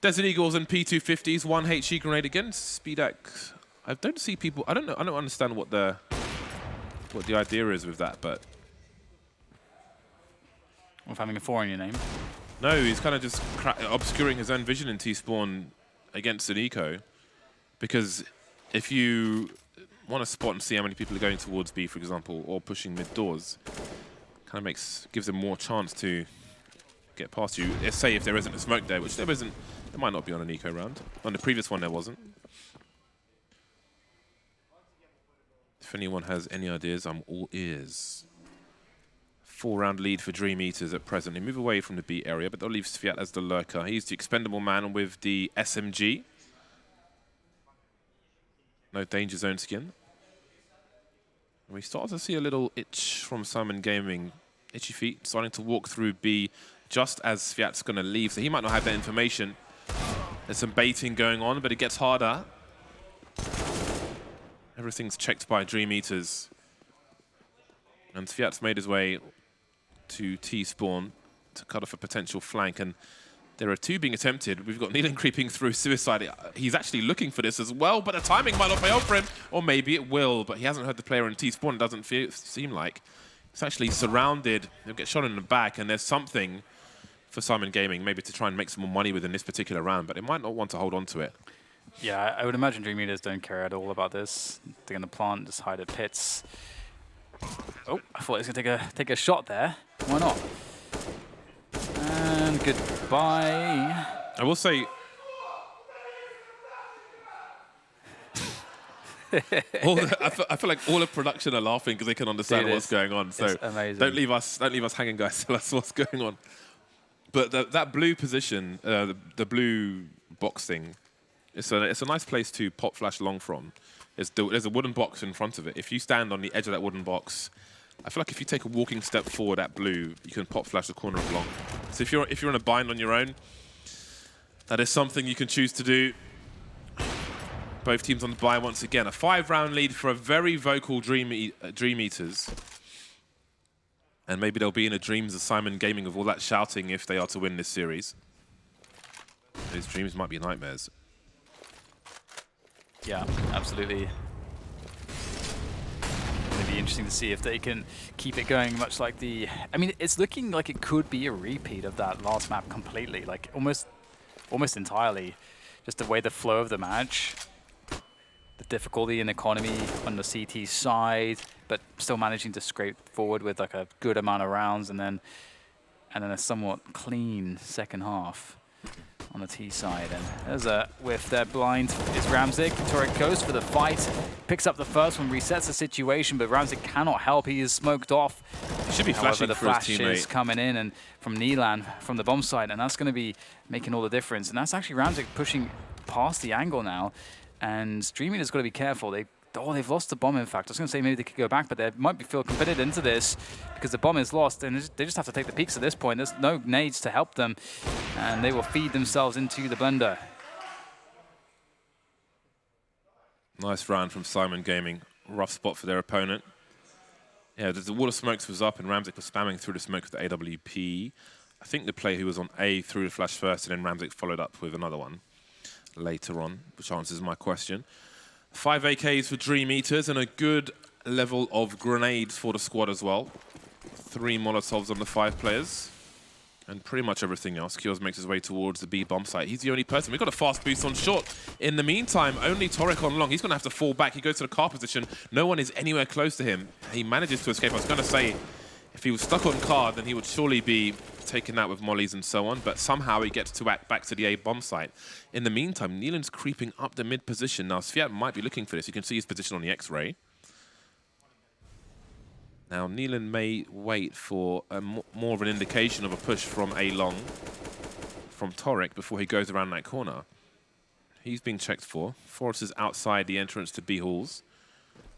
Speaker 1: Desert Eagles and P250s, 1 HE grenade against Speedax. I don't see people, I don't understand what the idea is with that, but
Speaker 2: Of having a 4 in your name.
Speaker 1: no, he's kind of just obscuring his own vision in T-spawn against an eco. Because if you want to spot and see how many people are going towards B, for example, or pushing mid doors, kind of gives them more chance to get past you. Say if there isn't a smoke there, which there isn't, there might not be on an eco round. On the previous one, there wasn't. If anyone has any ideas, I'm all ears. 4-round lead for DreamEaters at present. They move away from the B area, but they'll leave Sviat as the lurker. He's the expendable man with the SMG. No danger zone skin. And we start to see a little itch from Syman Gaming. Itchy feet, starting to walk through B just as Sviat's going to leave. So he might not have that information. There's some baiting going on, but it gets harder. Everything's checked by DreamEaters. And Sviat's made his way to T-spawn to cut off a potential flank. And there are 2 being attempted. We've got Neelan creeping through suicide. He's actually looking for this as well, but the timing might not pay off for him. Or maybe it will, but he hasn't heard the player in T-spawn. It doesn't seem like. He's actually surrounded. He'll get shot in the back, and there's something for Syman Gaming, maybe to try and make some more money within this particular round, but they might not want to hold on to it.
Speaker 2: Yeah, I would imagine DreamEaters don't care at all about this. They're going to plant, just hide at pits. Oh, I thought he was going to take a shot there. Why not? And goodbye.
Speaker 1: I will say, I feel like all of production are laughing because they can understand what's going on. So
Speaker 2: amazing.
Speaker 1: don't leave us hanging, guys. Tell us what's going on. But that blue position, the blue box thing, it's a nice place to pop flash long from. There's a wooden box in front of it. If you stand on the edge of that wooden box, I feel like if you take a walking step forward at blue, you can pop flash the corner of long. So if you're in a bind on your own, that is something you can choose to do. Both teams on the buy once again. A 5-round lead for a very vocal DreamEaters. And maybe they'll be in a dreams of Syman Gaming with all that shouting if they are to win this series. Those dreams might be nightmares.
Speaker 2: Yeah, absolutely. be interesting to see if they can keep it going, much like the... I mean, it's looking like it could be a repeat of that last map completely, like almost entirely. Just the way the flow of the match, the difficulty and economy on the CT side, but still managing to scrape forward with like a good amount of rounds, and then a somewhat clean second half on the T side. And there's a whiff there. Blind is Ramzik. Torek goes for the fight, picks up the first one, resets the situation, but Ramzik cannot help. He is smoked off.
Speaker 1: He should be flashing
Speaker 2: the
Speaker 1: for his
Speaker 2: flash
Speaker 1: teammate.
Speaker 2: is coming in and from Nilan from the bomb side, and that's going to be making all the difference. And that's actually Ramzik pushing past the angle now. And DreamEaters got to be careful. They've lost the bomb, in fact. I was going to say maybe they could go back, but they might be feel committed into this because the bomb is lost, and they just have to take the peaks at this point. There's no nades to help them, and they will feed themselves into the blender.
Speaker 1: Nice round from Syman Gaming. Rough spot for their opponent. Yeah, the wall of smokes was up, and Ramzik was spamming through the smoke with the AWP. I think the player who was on A threw the flash first, and then Ramzik followed up with another one later on, which answers my question. 5 AKs for DreamEaters and a good level of grenades for the squad as well. 3 Molotovs on the 5 players. And pretty much everything else. Kios makes his way towards the B bomb site. He's the only person. We've got a fast boost on short. In the meantime, only Torek on long. He's going to have to fall back. He goes to the car position. No one is anywhere close to him. He manages to escape. I was going to say, if he was stuck on car, then he would surely be taking that with mollies and so on, but somehow he gets to back to the A bomb site. In the meantime, Neelan's creeping up the mid position. Now, Sviat might be looking for this. You can see his position on the X-ray. Now, Neelan may wait for more of an indication of a push from A long from Torek before he goes around that corner. He's being checked for. Forrest is outside the entrance to B halls.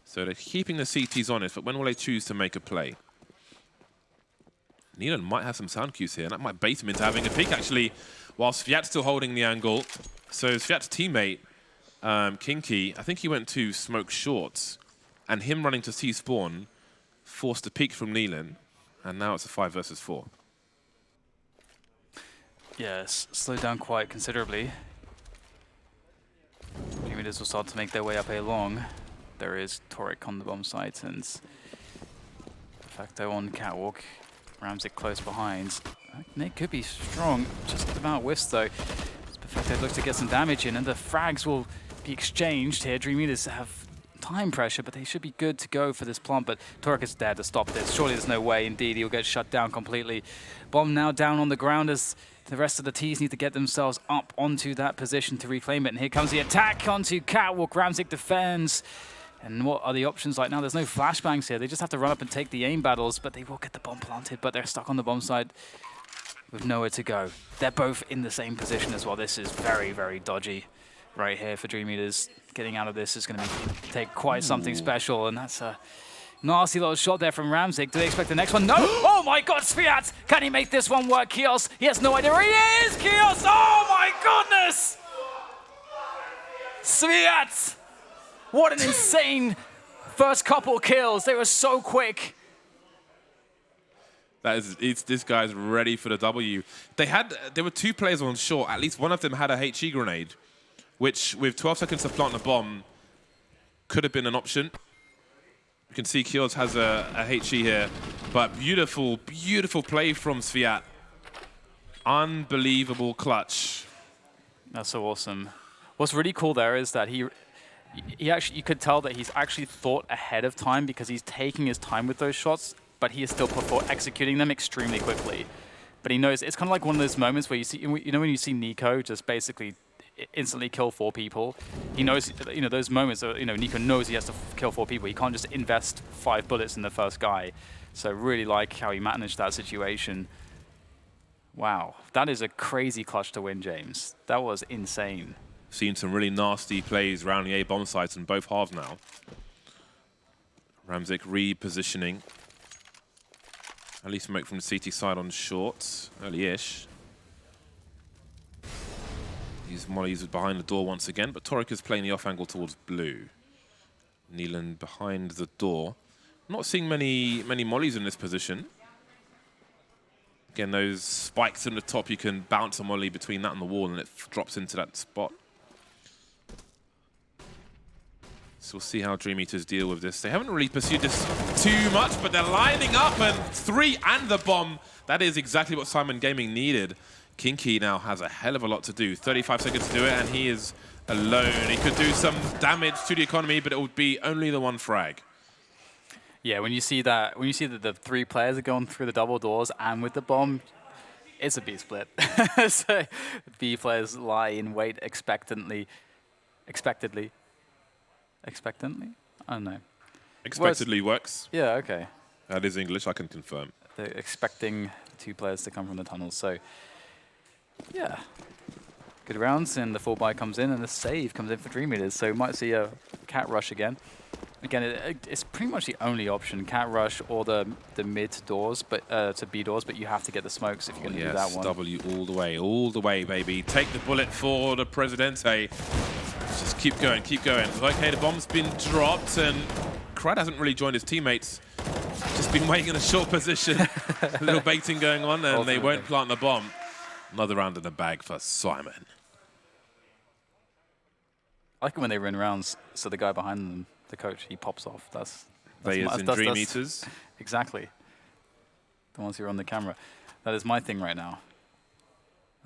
Speaker 1: So they're keeping the CTs honest, but when will they choose to make a play? Neelan might have some sound cues here, and that might bait him into having a peek, actually, while Sviat's still holding the angle. So Sviat's teammate, Kinky, I think he went to smoke shorts, and him running to C spawn forced a peek from Neelan, and now it's a 5 versus 4.
Speaker 2: Yes, slowed down quite considerably. DreamEaters will start to make their way up A long. There is Torek on the bomb site, and de facto on catwalk. Ramzik close behind. Nate could be strong, just about whiffs though. Perfecto looks to get some damage in, and the frags will be exchanged here. DreamEaters have time pressure, but they should be good to go for this plant, but Torek is there to stop this. Surely there's no way, indeed, he'll get shut down completely. Bomb now down on the ground as the rest of the Ts need to get themselves up onto that position to reclaim it, and here comes the attack onto catwalk. Ramzik defends. And what are the options right now? There's no flashbangs here. They just have to run up and take the aim battles, but they will get the bomb planted, but they're stuck on the bomb side with nowhere to go. They're both in the same position as well. This is very, very dodgy right here for DreamEaters. Getting out of this is going to take quite something special, and that's a nasty little shot there from Ramzik. Do they expect the next one? No! Oh my god, Sviat! Can he make this one work? Kios, he has no idea where he is! Kios! Oh my goodness! Sviat! What an insane first couple kills. They were so quick.
Speaker 1: This guy's ready for the W. There were 2 players on short. At least one of them had a HE grenade, which with 12 seconds to plant the bomb could have been an option. You can see Kios has a HE here, but beautiful, beautiful play from Sviat. Unbelievable clutch.
Speaker 2: That's so awesome. What's really cool there is that he actually, you could tell that he's actually thought ahead of time because he's taking his time with those shots, but he is still executing them extremely quickly. But he knows, it's kind of like one of those moments where you see, you know, when you see Nico just basically instantly kill 4 people. He knows, you know, those moments, you know, Nico knows he has to kill 4 people. He can't just invest 5 bullets in the first guy. So really like how he managed that situation. Wow, that is a crazy clutch to win, James. That was insane.
Speaker 1: Seen some really nasty plays around the A bomb sites in both halves now. Ramzik repositioning. Early smoke from the CT side on short, early-ish. These mollies behind the door once again, but Torek is playing the off angle towards blue. Neelan behind the door. Not seeing many mollies in this position. Again, those spikes in the top, you can bounce a molly between that and the wall and it drops into that spot. So we'll see how DreamEaters deal with this. They haven't really pursued this too much, but they're lining up, and 3 and the bomb. That is exactly what Syman Gaming needed. Kinky now has a hell of a lot to do. 35 seconds to do it, and he is alone. He could do some damage to the economy, but it would be only the 1 frag.
Speaker 2: Yeah, when you see that the 3 players are going through the double doors and with the bomb, it's a B split. So B players lie in wait expectantly. Expectantly? I don't know.
Speaker 1: Expectedly works.
Speaker 2: Yeah, okay.
Speaker 1: That is English, I can confirm.
Speaker 2: They're expecting the 2 players to come from the tunnels, so yeah. Good rounds, and the 4-buy comes in, and the save comes in for DreamEaters, so we might see a cat rush again. Again, it's pretty much the only option, cat rush or the mid doors, but to B doors, but you have to get the smokes if you're going to do that one.
Speaker 1: W all the way, baby. Take the bullet for the Presidente. Just keep going, keep going. Okay, the bomb's been dropped, and Crad hasn't really joined his teammates. Just been waiting in a short position. A little baiting going on, and they won't plant the bomb. Another round in the bag for Syman.
Speaker 2: I like it when they run rounds, so the guy behind them, the coach, he pops off. That's
Speaker 1: they is in DreamEaters.
Speaker 2: Exactly. The ones who are on the camera. That is my thing right now.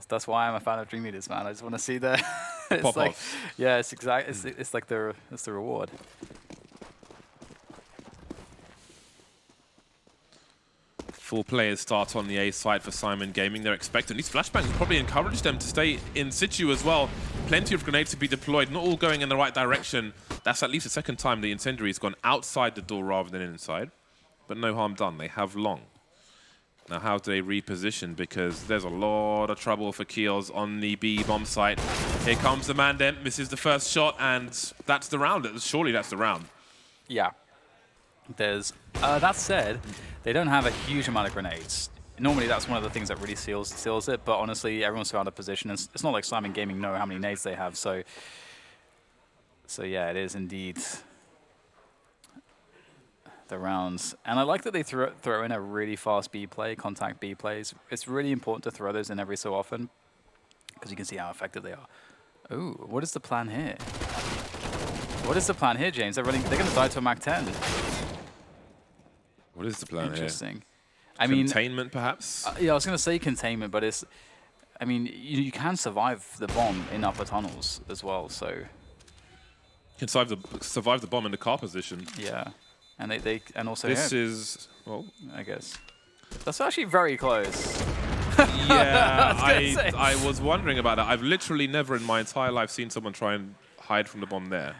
Speaker 2: That's why I'm a fan of DreamEaters, man. I just want to see the it's
Speaker 1: pop
Speaker 2: like,
Speaker 1: off.
Speaker 2: Yeah, it's exact. It's like it's the reward.
Speaker 1: Four players start on the A side for Syman Gaming. They're expecting these flashbangs probably encourage them to stay in situ as well. Plenty of grenades to be deployed, not all going in the right direction. That's at least the second time the incendiary has gone outside the door rather than inside. But no harm done. They have long. Now, how do they reposition? Because there's a lot of trouble for Keels on the B bomb site. Here comes the Mandem, misses the first shot, and that's the round. Surely that's the round.
Speaker 2: Yeah. There's that said, they don't have a huge amount of grenades. Normally, that's one of the things that really seals it. But honestly, everyone's found a position. And it's not like Syman Gaming know how many nades they have. So yeah, it is indeed the rounds. And I like that they throw in a really fast B play, contact B plays. It's really important to throw those in every so often because you can see how effective they are. Ooh, what is the plan here? What is the plan here, James? They're going to die to a Mach 10.
Speaker 1: What is the plan
Speaker 2: Interesting.
Speaker 1: here? Containment, perhaps?
Speaker 2: Yeah, I was going to say containment, but it's... I mean, you can survive the bomb in upper tunnels as well, so... You
Speaker 1: can survive the bomb in the car position.
Speaker 2: Yeah. And and also...
Speaker 1: This is... Well...
Speaker 2: I guess. That's actually very close.
Speaker 1: Yeah, I was wondering about that. I've literally never in my entire life seen someone try and hide from the bomb there.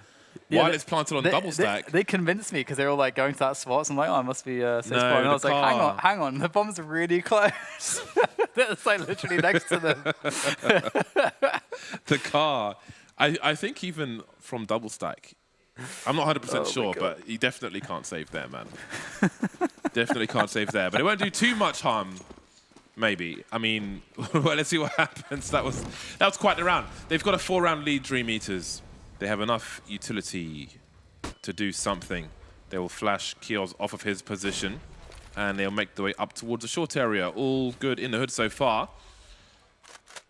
Speaker 2: Yeah,
Speaker 1: while it's planted on double stack.
Speaker 2: They convinced me because they're all like going to that spot. So I'm like, oh, it must be a safe spot. And I was like, hang on, the bomb's really close. It's like literally next to them.
Speaker 1: The car. I think even from double stack, I'm not 100% sure, but he definitely can't save there, man. Definitely can't save there. But it won't do too much harm. Maybe. I mean, well, let's see what happens. That was quite the round. They've got a 4-round lead, DreamEaters. They have enough utility to do something. They will flash Keels off of his position, and they'll make their way up towards the short area. All good in the hood so far.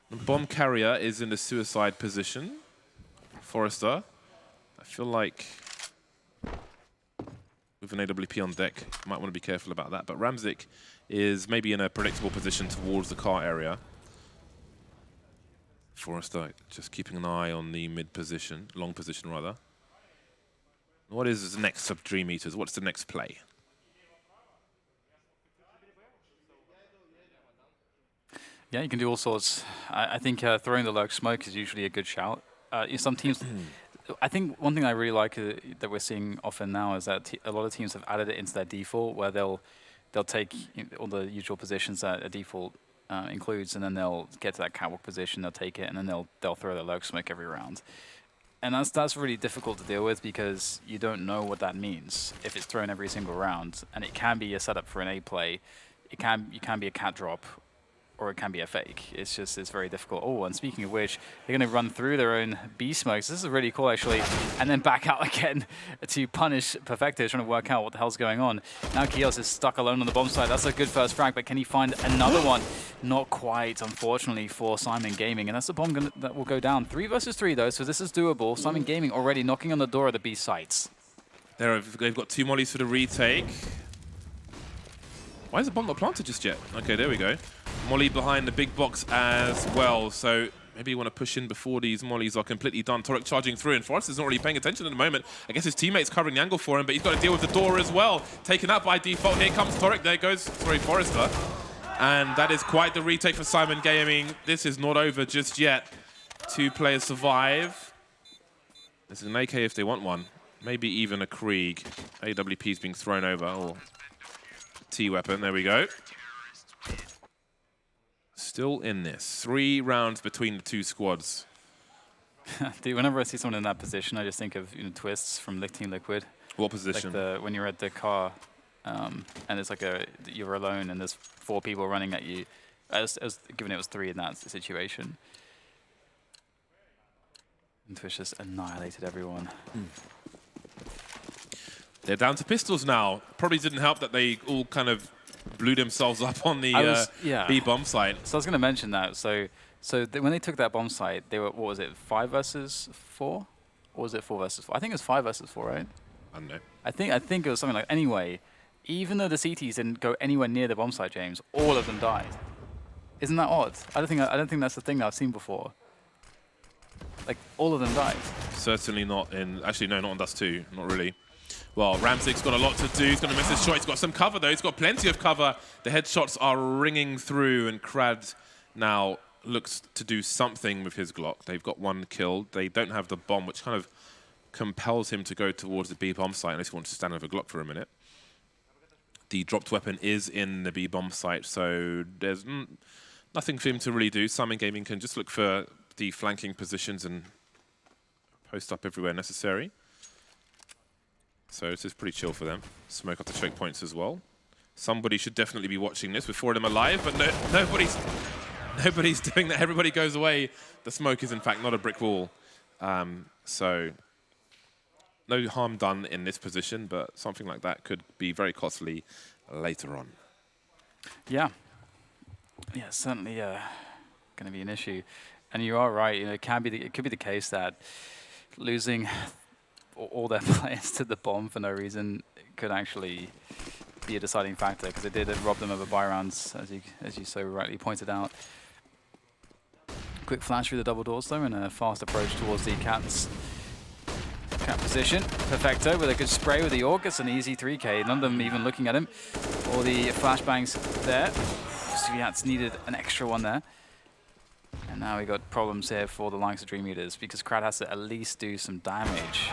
Speaker 1: The bomb carrier is in the suicide position. Forrester, I feel like with an AWP on deck, you might want to be careful about that. But Ramzik is maybe in a predictable position towards the car area. Forrester just keeping an eye on the mid position, long position rather. What is next of DreamEaters? What's the next play?
Speaker 2: Yeah, you can do all sorts. I think throwing the lurk smoke is usually a good shout. Some teams, I think one thing I really like that we're seeing often now is that a lot of teams have added it into their default, where they'll take all the usual positions that a default includes, and then they'll get to that catwalk position, they'll take it, and then they'll throw their lurk smoke every round. And that's really difficult to deal with because you don't know what that means if it's thrown every single round, and it can be a setup for an A play. You can be a cat drop, or it can be a fake. It's very difficult. Oh, and speaking of which, they're going to run through their own B smokes. This is really cool, actually. And then back out again to punish Perfecto, trying to work out what the hell's going on. Now Kios is stuck alone on the bomb site. That's a good first frag, but can he find another one? Not quite, unfortunately, for Syman Gaming. And that's the bomb that will go down. 3 versus 3, though, so this is doable. Syman Gaming already knocking on the door of the B sites.
Speaker 1: They've got 2 mollies for the retake. Why is the bomb not planted just yet? Okay, there we go. Molly behind the big box as well. So maybe you want to push in before these mollies are completely done. Torek charging through, and Forrest is not really paying attention at the moment. I guess his teammate's covering the angle for him, but he's got to deal with the door as well. Taken out by default. Here comes Torek. There goes, sorry, Forrester. And that is quite the retake for Syman Gaming. This is not over just yet. 2 players survive. This is an AK if they want one. Maybe even a Krieg. AWP is being thrown over. Or T-weapon, there we go. Still in this. 3 rounds between the 2 squads.
Speaker 2: Dude, whenever I see someone in that position, I just think of twists from Team Liquid.
Speaker 1: What position?
Speaker 2: Like when you're at the car, and it's like you're alone, and there's 4 people running at you. Given it was 3 in that situation. And Twitch just annihilated everyone.
Speaker 1: They're down to pistols now. Probably didn't help that they all kind of blew themselves up on the B bomb site.
Speaker 2: So I was going to mention that. So when they took that bomb site, they were, what was it, 5 versus 4? Or was it 4 versus 4? I think it was 5 versus 4, right?
Speaker 1: I don't know.
Speaker 2: I think it was something like, anyway, even though the CTs didn't go anywhere near the bomb site, James, all of them died. Isn't that odd? I don't think that's the thing that I've seen before. Like, all of them died.
Speaker 1: Certainly not in, actually no, not on Dust2, not really. Well, Ramzik's got a lot to do. He's going to miss his shot. He's got some cover, though. He's got plenty of cover. The headshots are ringing through, and Krad now looks to do something with his Glock. They've got 1 killed. They don't have the bomb, which kind of compels him to go towards the B bomb site unless he wants to stand over Glock for a minute. The dropped weapon is in the B bomb site, so there's nothing for him to really do. Syman Gaming can just look for the flanking positions and post up everywhere necessary. So this is pretty chill for them. Smoke off the choke points as well. Somebody should definitely be watching this with 4 of them alive, but nobody's doing that. Everybody goes away. The smoke is in fact not a brick wall. So no harm done in this position, but something like that could be very costly later on.
Speaker 2: Yeah. Yeah, certainly going to be an issue. And you are right. It could be the case that losing all their players to the bomb for no reason could actually be a deciding factor, because it did rob them of a buy rounds, as you so rightly pointed out. Quick flash through the double doors though, and a fast approach towards the cat position. Perfecto with a good spray with the AUG. It's an easy 3K. None of them even looking at him. All the flashbangs there. Sviat's needed an extra one there. And now we got problems here for the likes of DreamEaters, because Krad has to at least do some damage.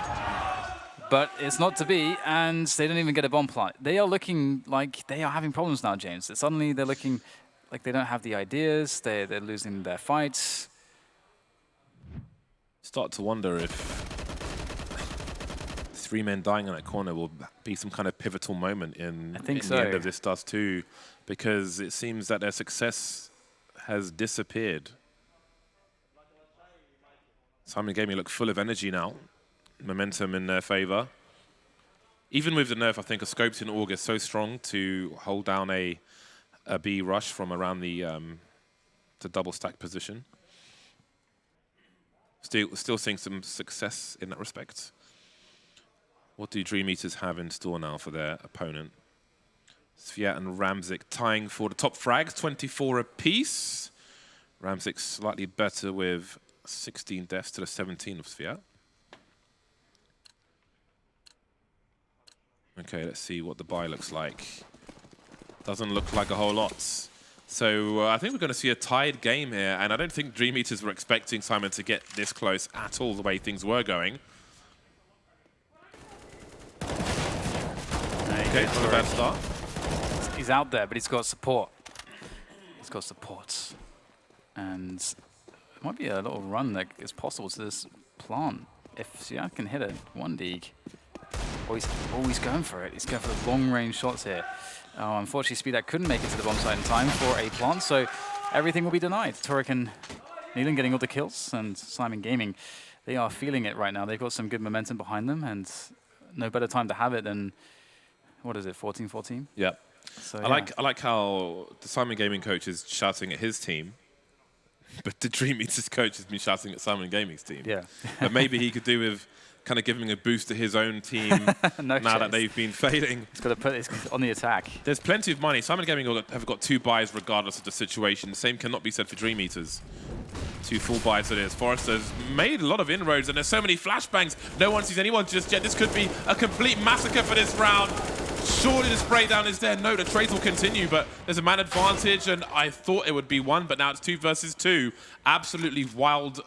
Speaker 2: But it's not to be, and they don't even get a bomb plant. They are looking like they are having problems now, James. Suddenly they're looking like they don't have the ideas. They're losing their fights.
Speaker 1: Start to wonder if 3 men dying in that corner will be some kind of pivotal moment in the end of this Dust2, because it seems that their success has disappeared. Syman Gaming look full of energy now. Momentum in their favor. Even with the nerf, I think a scopes in August so strong to hold down a B rush from around the double stack position. Still seeing some success in that respect. What do DreamEaters have in store now for their opponent? Sviat and Ramzik tying for the top frags, 24 apiece. Ramzik slightly better with 16 deaths to the 17 of Sviat. Okay, let's see what the buy looks like. Doesn't look like a whole lot. So I think we're going to see a tied game here, and I don't think DreamEaters were expecting Syman to get this close at all the way things were going. Okay, not a bad start.
Speaker 2: He's out there, but he's got support. He's got support. And there might be a little run that is possible to this plant. If Sviat can hit it, 1 dig. Oh, he's going for it. He's going for the long-range shots here. Oh, unfortunately, Speedak couldn't make it to the bomb site in time for a plant. So everything will be denied. Turek and Neelan getting all the kills, and Syman Gaming, they are feeling it right now. They've got some good momentum behind them, and no better time to have it than, what is it, 14-14?
Speaker 1: Yeah.
Speaker 2: So,
Speaker 1: I like how the Syman Gaming coach is shouting at his team, but the DreamEaters coach has been shouting at Syman Gaming's team.
Speaker 2: Yeah.
Speaker 1: But maybe he could do with kind of giving a boost to his own team
Speaker 2: No
Speaker 1: now that
Speaker 2: chance.
Speaker 1: they've been failing.
Speaker 2: He's got to put it on the attack.
Speaker 1: There's plenty of money. Syman Gaming have got 2 buys regardless of the situation. The same cannot be said for DreamEaters. 2 full buys it is. Forrester's made a lot of inroads, and there's so many flashbangs. No one sees anyone just yet. This could be a complete massacre for this round. Surely the spray down is there. No, the trades will continue, but there's a man advantage, and I thought it would be 1, but now it's 2 versus 2. Absolutely wild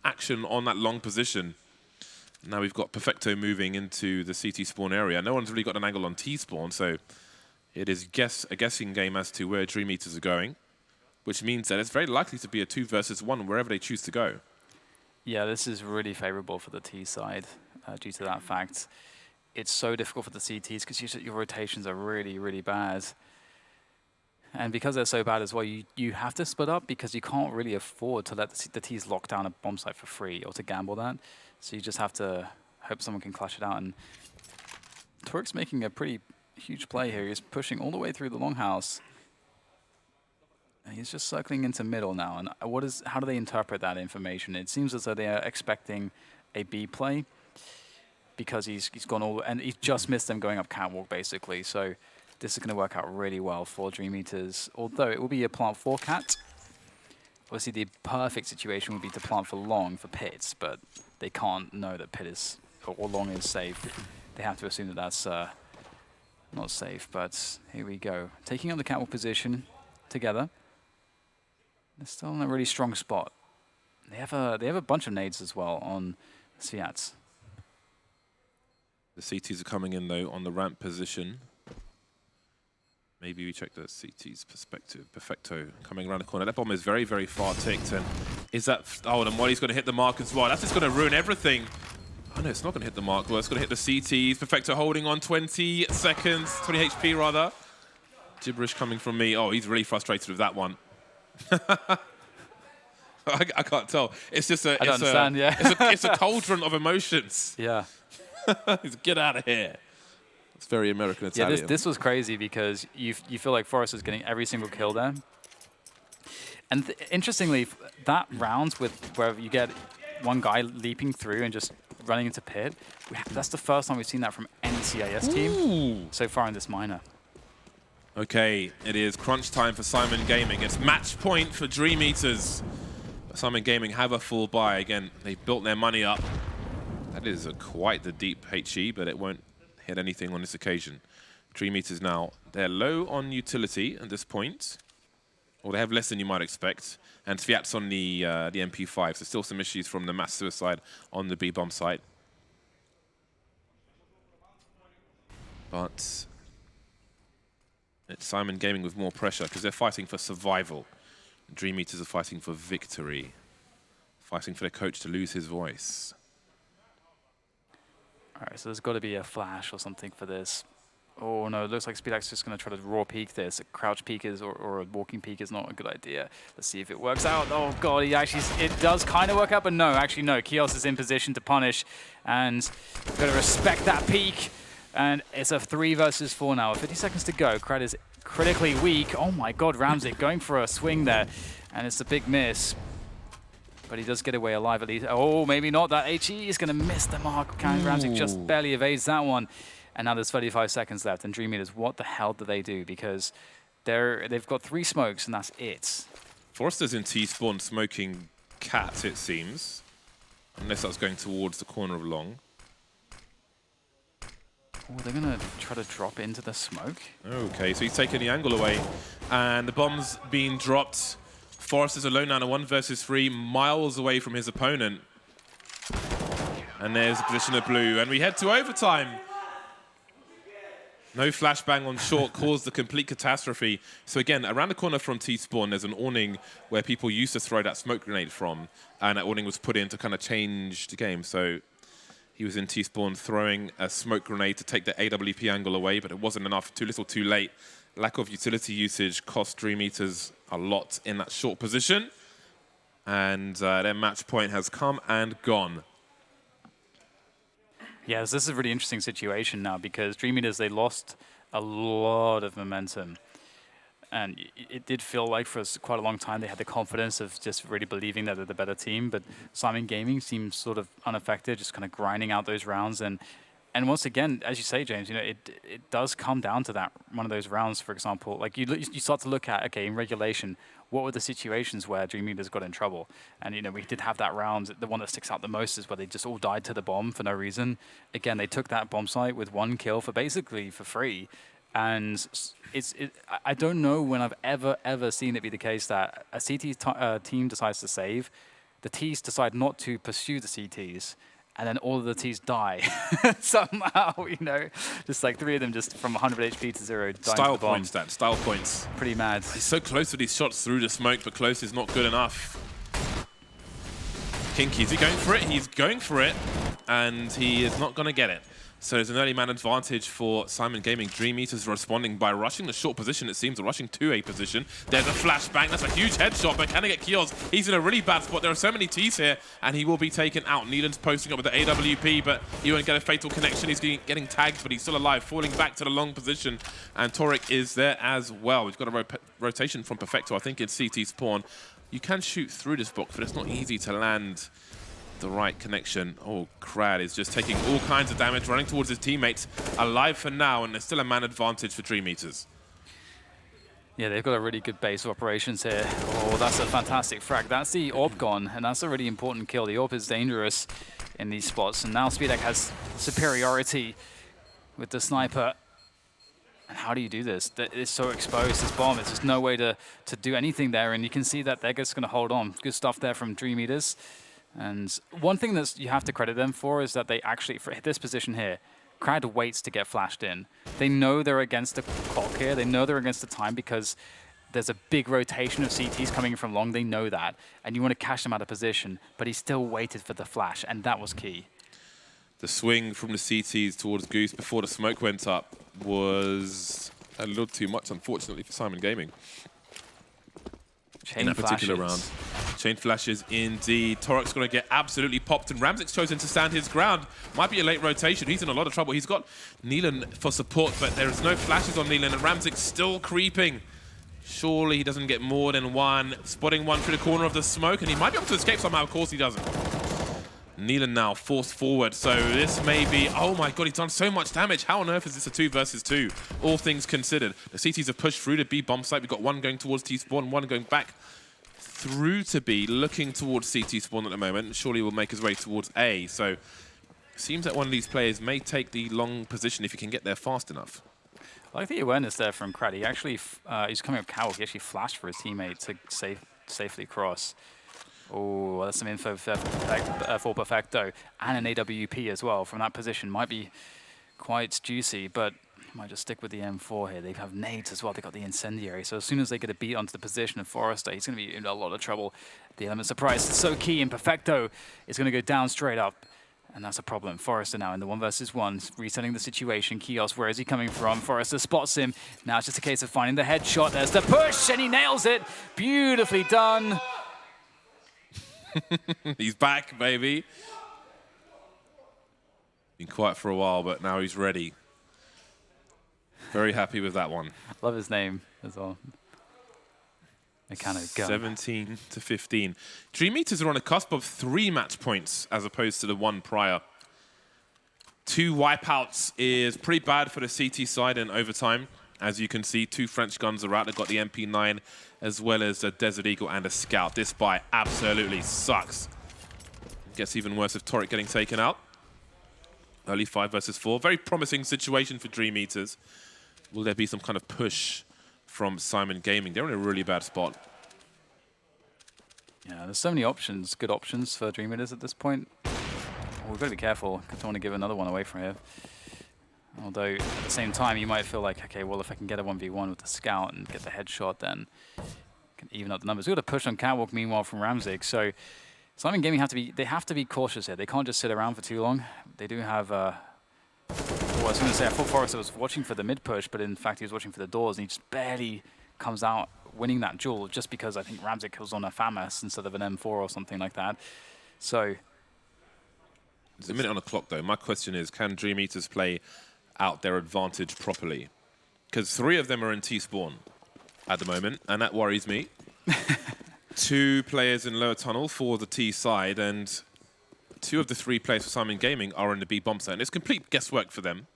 Speaker 1: action on that long position. Now we've got Perfecto moving into the CT spawn area. No one's really got an angle on T spawn, so it is a guessing game as to where DreamEaters are going, which means that it's very likely to be a 2 versus 1 wherever they choose to go.
Speaker 2: Yeah, this is really favorable for the T side due to that fact. It's so difficult for the CTs because your rotations are really, really bad. And because they're so bad as well, you have to split up because you can't really afford to let the Ts lock down a bomb site for free or to gamble that. So you just have to hope someone can clutch it out. And Turek's making a pretty huge play here. He's pushing all the way through the longhouse. And he's just circling into middle now. And how do they interpret that information? It seems as though they are expecting a B play because he's gone all, and he's just missed them going up catwalk basically. So this is going to work out really well for DreamEaters, although it will be a plant for cat. Obviously, the perfect situation would be to plant for long for pits, but they can't know that pit is or long is safe. They have to assume that that's not safe. But here we go, taking up the catwalk position together. They're still in a really strong spot. They have a bunch of nades as well on Sviats.
Speaker 1: The CTs are coming in though on the ramp position. Maybe we check the CT's perspective. Perfecto coming around the corner. That bomb is very, very far ticked. And is that... Oh, and Molly's going to hit the mark as well. That's just going to ruin everything. Oh, no, it's not going to hit the mark. Well, it's going to hit the CTs. Perfecto holding on 20 seconds. 20 HP, rather. Gibberish coming from me. Oh, he's really frustrated with that one. I can't tell. It's just a...
Speaker 2: I don't understand, yeah.
Speaker 1: It's a cauldron of emotions.
Speaker 2: Yeah.
Speaker 1: Get out of here. It's very American Italian.
Speaker 2: Yeah, this was crazy because you feel like Forrest is getting every single kill there. And interestingly, that round where you get one guy leaping through and just running into pit, that's the first time we've seen that from any CIS team so far in this minor.
Speaker 1: Okay, it is crunch time for Syman Gaming. It's match point for DreamEaters. Syman Gaming have a full buy. Again, they've built their money up. That is quite the deep HE, but it won't hit anything on this occasion. DreamEaters now, they're low on utility at this point. Or they have less than you might expect. And Sviat's on the MP5, so still some issues from the mass suicide on the B-bomb site. But it's Syman Gaming with more pressure because they're fighting for survival. DreamEaters are fighting for victory. Fighting for their coach to lose his voice.
Speaker 2: All right, so there's got to be a flash or something for this. Oh no, it looks like SpeedX just going to try to raw peek this. A crouch peek or a walking peek is not a good idea. Let's see if it works out. Oh god, it does kind of work out, but no, actually no. Kios is in position to punish, and we've got to respect that peek. And it's a 3 versus 4 now. 50 seconds to go. Krat is critically weak. Oh my god, Ramsey going for a swing there, and it's a big miss. But he does get away alive at least. Oh, maybe not. That HE is going to miss the mark. Ramsey just barely evades that one. And now there's 35 seconds left. And DreamEaters, what the hell do they do? Because they've got 3 smokes, and that's it.
Speaker 1: Forrester's in T-spawn smoking cat, it seems. Unless that's going towards the corner of long.
Speaker 2: Oh, they're going to try to drop into the smoke.
Speaker 1: Okay, so he's taking the angle away. And the bomb's being dropped. Forrester's alone now in a 1 versus 3, miles away from his opponent. And there's the position of blue. And we head to overtime. No flashbang on short caused the complete catastrophe. So again, around the corner from T-spawn, there's an awning where people used to throw that smoke grenade from. And that awning was put in to kind of change the game. So he was in T-spawn throwing a smoke grenade to take the AWP angle away, but it wasn't enough, too little, too late. lack of utility usage cost DreamEaters a lot in that short position. And their match point has come and gone.
Speaker 2: Yes, this is a really interesting situation now because DreamEaters, they lost a lot of momentum. And it did feel like for quite a long time they had the confidence of just really believing that they're the better team. But Syman Gaming seems sort of unaffected, just kind of grinding out those rounds. And once again, as you say, James, you know, it does come down to that one of those rounds, for example. Like you start to look at, okay, in regulation, what were the situations where DreamEaters got in trouble? And, you know, we did have that round. The one that sticks out the most is where they just all died to the bomb for no reason. Again, they took that bomb site with 1 kill for basically for free. And I don't know when I've ever seen it be the case that a CT team decides to save, the Ts decide not to pursue the CTs, and then all of the Ts die somehow, you know. Just like 3 of them just from 100 HP to 0 dying
Speaker 1: Style
Speaker 2: to the bomb.
Speaker 1: points, Dan. Style points.
Speaker 2: Pretty mad.
Speaker 1: He's so close with these shots through the smoke, but close is not good enough. Kinky, is he going for it? He's going for it, and he is not going to get it. So there's an early man advantage for Syman Gaming. DreamEaters responding by rushing the short position, it seems, or rushing to a position. There's a flashbang. That's a huge headshot, but can he get Kios? He's in a really bad spot. There are so many Ts here, and he will be taken out. Neelan's posting up with the AWP, but he won't get a fatal connection. He's getting tagged, but he's still alive, falling back to the long position. And Torek is there as well. We've got a rotation from Perfecto, I think, in CT spawn. You can shoot through this box, but it's not easy to land the right connection. Oh, Krad is just taking all kinds of damage, running towards his teammates. Alive for now, and there's still a man advantage for DreamEaters.
Speaker 2: Yeah, they've got a really good base of operations here. Oh, that's a fantastic frag. That's the AWP gone, and that's a really important kill. The AWP is dangerous in these spots, and now Speedek has superiority with the sniper. And how do you do this? It's so exposed, this bomb. There's just no way to do anything there, and you can see that they're just going to hold on. Good stuff there from DreamEaters. And one thing that you have to credit them for is that they actually, for this position here, Krad waits to get flashed in. They know they're against the clock here. They know they're against the time because there's a big rotation of CTs coming from long. They know that. And you want to catch them out of position. But he still waited for the flash, and that was key.
Speaker 1: The swing from the CTs towards Goose before the smoke went up was a little too much, unfortunately, for Syman Gaming.
Speaker 2: Chain
Speaker 1: in that
Speaker 2: flashes.
Speaker 1: particular round. Chain flashes indeed. Torek's going to get absolutely popped, and Ramzik's chosen to stand his ground. Might be a late rotation. He's in a lot of trouble. He's got Neelan for support, but there is no flashes on Neelan, and Ramzik's still creeping. Surely he doesn't get more than one. Spotting one through the corner of the smoke, and he might be able to escape somehow. Of course he doesn't. Neelan now forced forward, so this may be... Oh my god, he's done so much damage. How on earth is this a 2 versus 2? All things considered. The CTs have pushed through to B bomb site. We've got one going towards T spawn, one going back through to B, looking towards CT spawn at the moment. Surely will make his way towards A. So seems that one of these players may take the long position if he can get there fast enough.
Speaker 2: I like the awareness there from Krad. He actually, he's coming up Cowell. He actually flashed for his teammate to safely cross. Oh, that's some info for Perfecto. And an AWP as well from that position. Might be quite juicy, but might just stick with the M4 here. They have nades as well. They got the incendiary. So as soon as they get a beat onto the position of Forrester, he's going to be in a lot of trouble. The element of surprise is so key, and Perfecto is going to go down straight up. And that's a problem. Forrester now in the 1 versus 1, resetting the situation. Kios, where is he coming from? Forrester spots him. Now it's just a case of finding the headshot. There's the push, and he nails it. Beautifully done.
Speaker 1: He's back, baby. Been quiet for a while, but now he's ready. Very happy with that one.
Speaker 2: Love his name as well. Mechanic gun.
Speaker 1: 17 to 15. DreamEaters are on the cusp of 3 match points as opposed to the 1 prior. 2 wipeouts is pretty bad for the CT side in overtime. As you can see, 2 French guns are out. They've got the MP9 as well as a Desert Eagle and a Scout. This buy absolutely sucks. Gets even worse with Torek getting taken out. Early 5 versus 4. Very promising situation for DreamEaters. Will there be some kind of push from Syman Gaming? They're in a really bad spot.
Speaker 2: Yeah, there's so many options, good options for DreamEaters at this point. We've got to be careful. I don't want to give another one away from here. Although, at the same time, you might feel like, okay, well, if I can get a 1v1 with the Scout and get the headshot, then I can even up the numbers. We've got a push on Catwalk, meanwhile, from Ramzik. So, Syman Gaming have to be cautious here. They can't just sit around for too long. They do have Oh, I was going to say, I thought Forrester was watching for the mid push, but in fact he was watching for the doors, and he just barely comes out winning that duel just because I think Ramzik was on a FAMAS instead of an M4 or something like that. So
Speaker 1: there's a minute on the clock, though. My question is, can DreamEaters play out their advantage properly? Because 3 of them are in T-spawn at the moment, and that worries me. 2 players in lower tunnel for the T side, and 2 of the 3 players for Syman Gaming are in the B bomb site. And it's complete guesswork for them.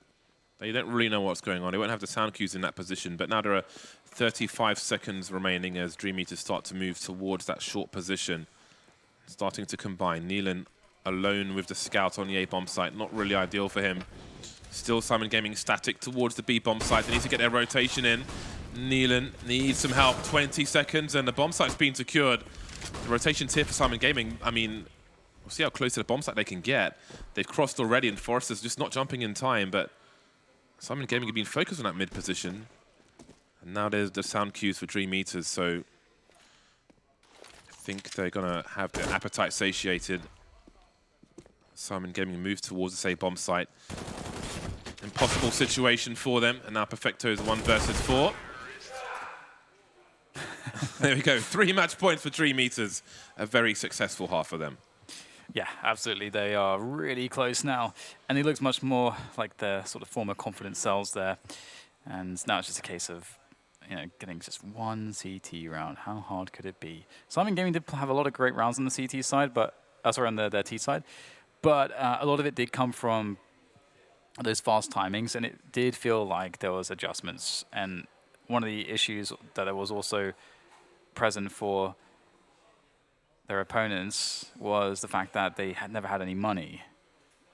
Speaker 1: They don't really know what's going on. They won't have the sound cues in that position, but now there are 35 seconds remaining as DreamEaters start to move towards that short position. Starting to combine. Neelan alone with the scout on the A bomb site. Not really ideal for him. Still Syman Gaming static towards the B bomb site. They need to get their rotation in. Neelan needs some help. 20 seconds and the bomb site's been secured. The rotation's here for Syman Gaming. I mean, we'll see how close to the bomb site they can get. They've crossed already and Forrester's just not jumping in time, but Syman Gaming have been focused on that mid position. And now there's the sound cues for DreamEaters, so I think they're going to have their appetite satiated. Syman Gaming move towards the say bomb site. Impossible situation for them, and now Perfecto's 1 versus 4. There we go, 3 match points for DreamEaters. A very successful half for them.
Speaker 2: yeah, absolutely. They are really close now. And he looks much more like their sort of former confident selves there. And now it's just a case of, you know, getting just 1 CT round. How hard could it be? Syman Gaming did have a lot of great rounds on the CT side, but sorry, on their T side. But a lot of it did come from those fast timings, and it did feel like there was adjustments. And one of the issues that was also present for their opponents was the fact that they had never had any money.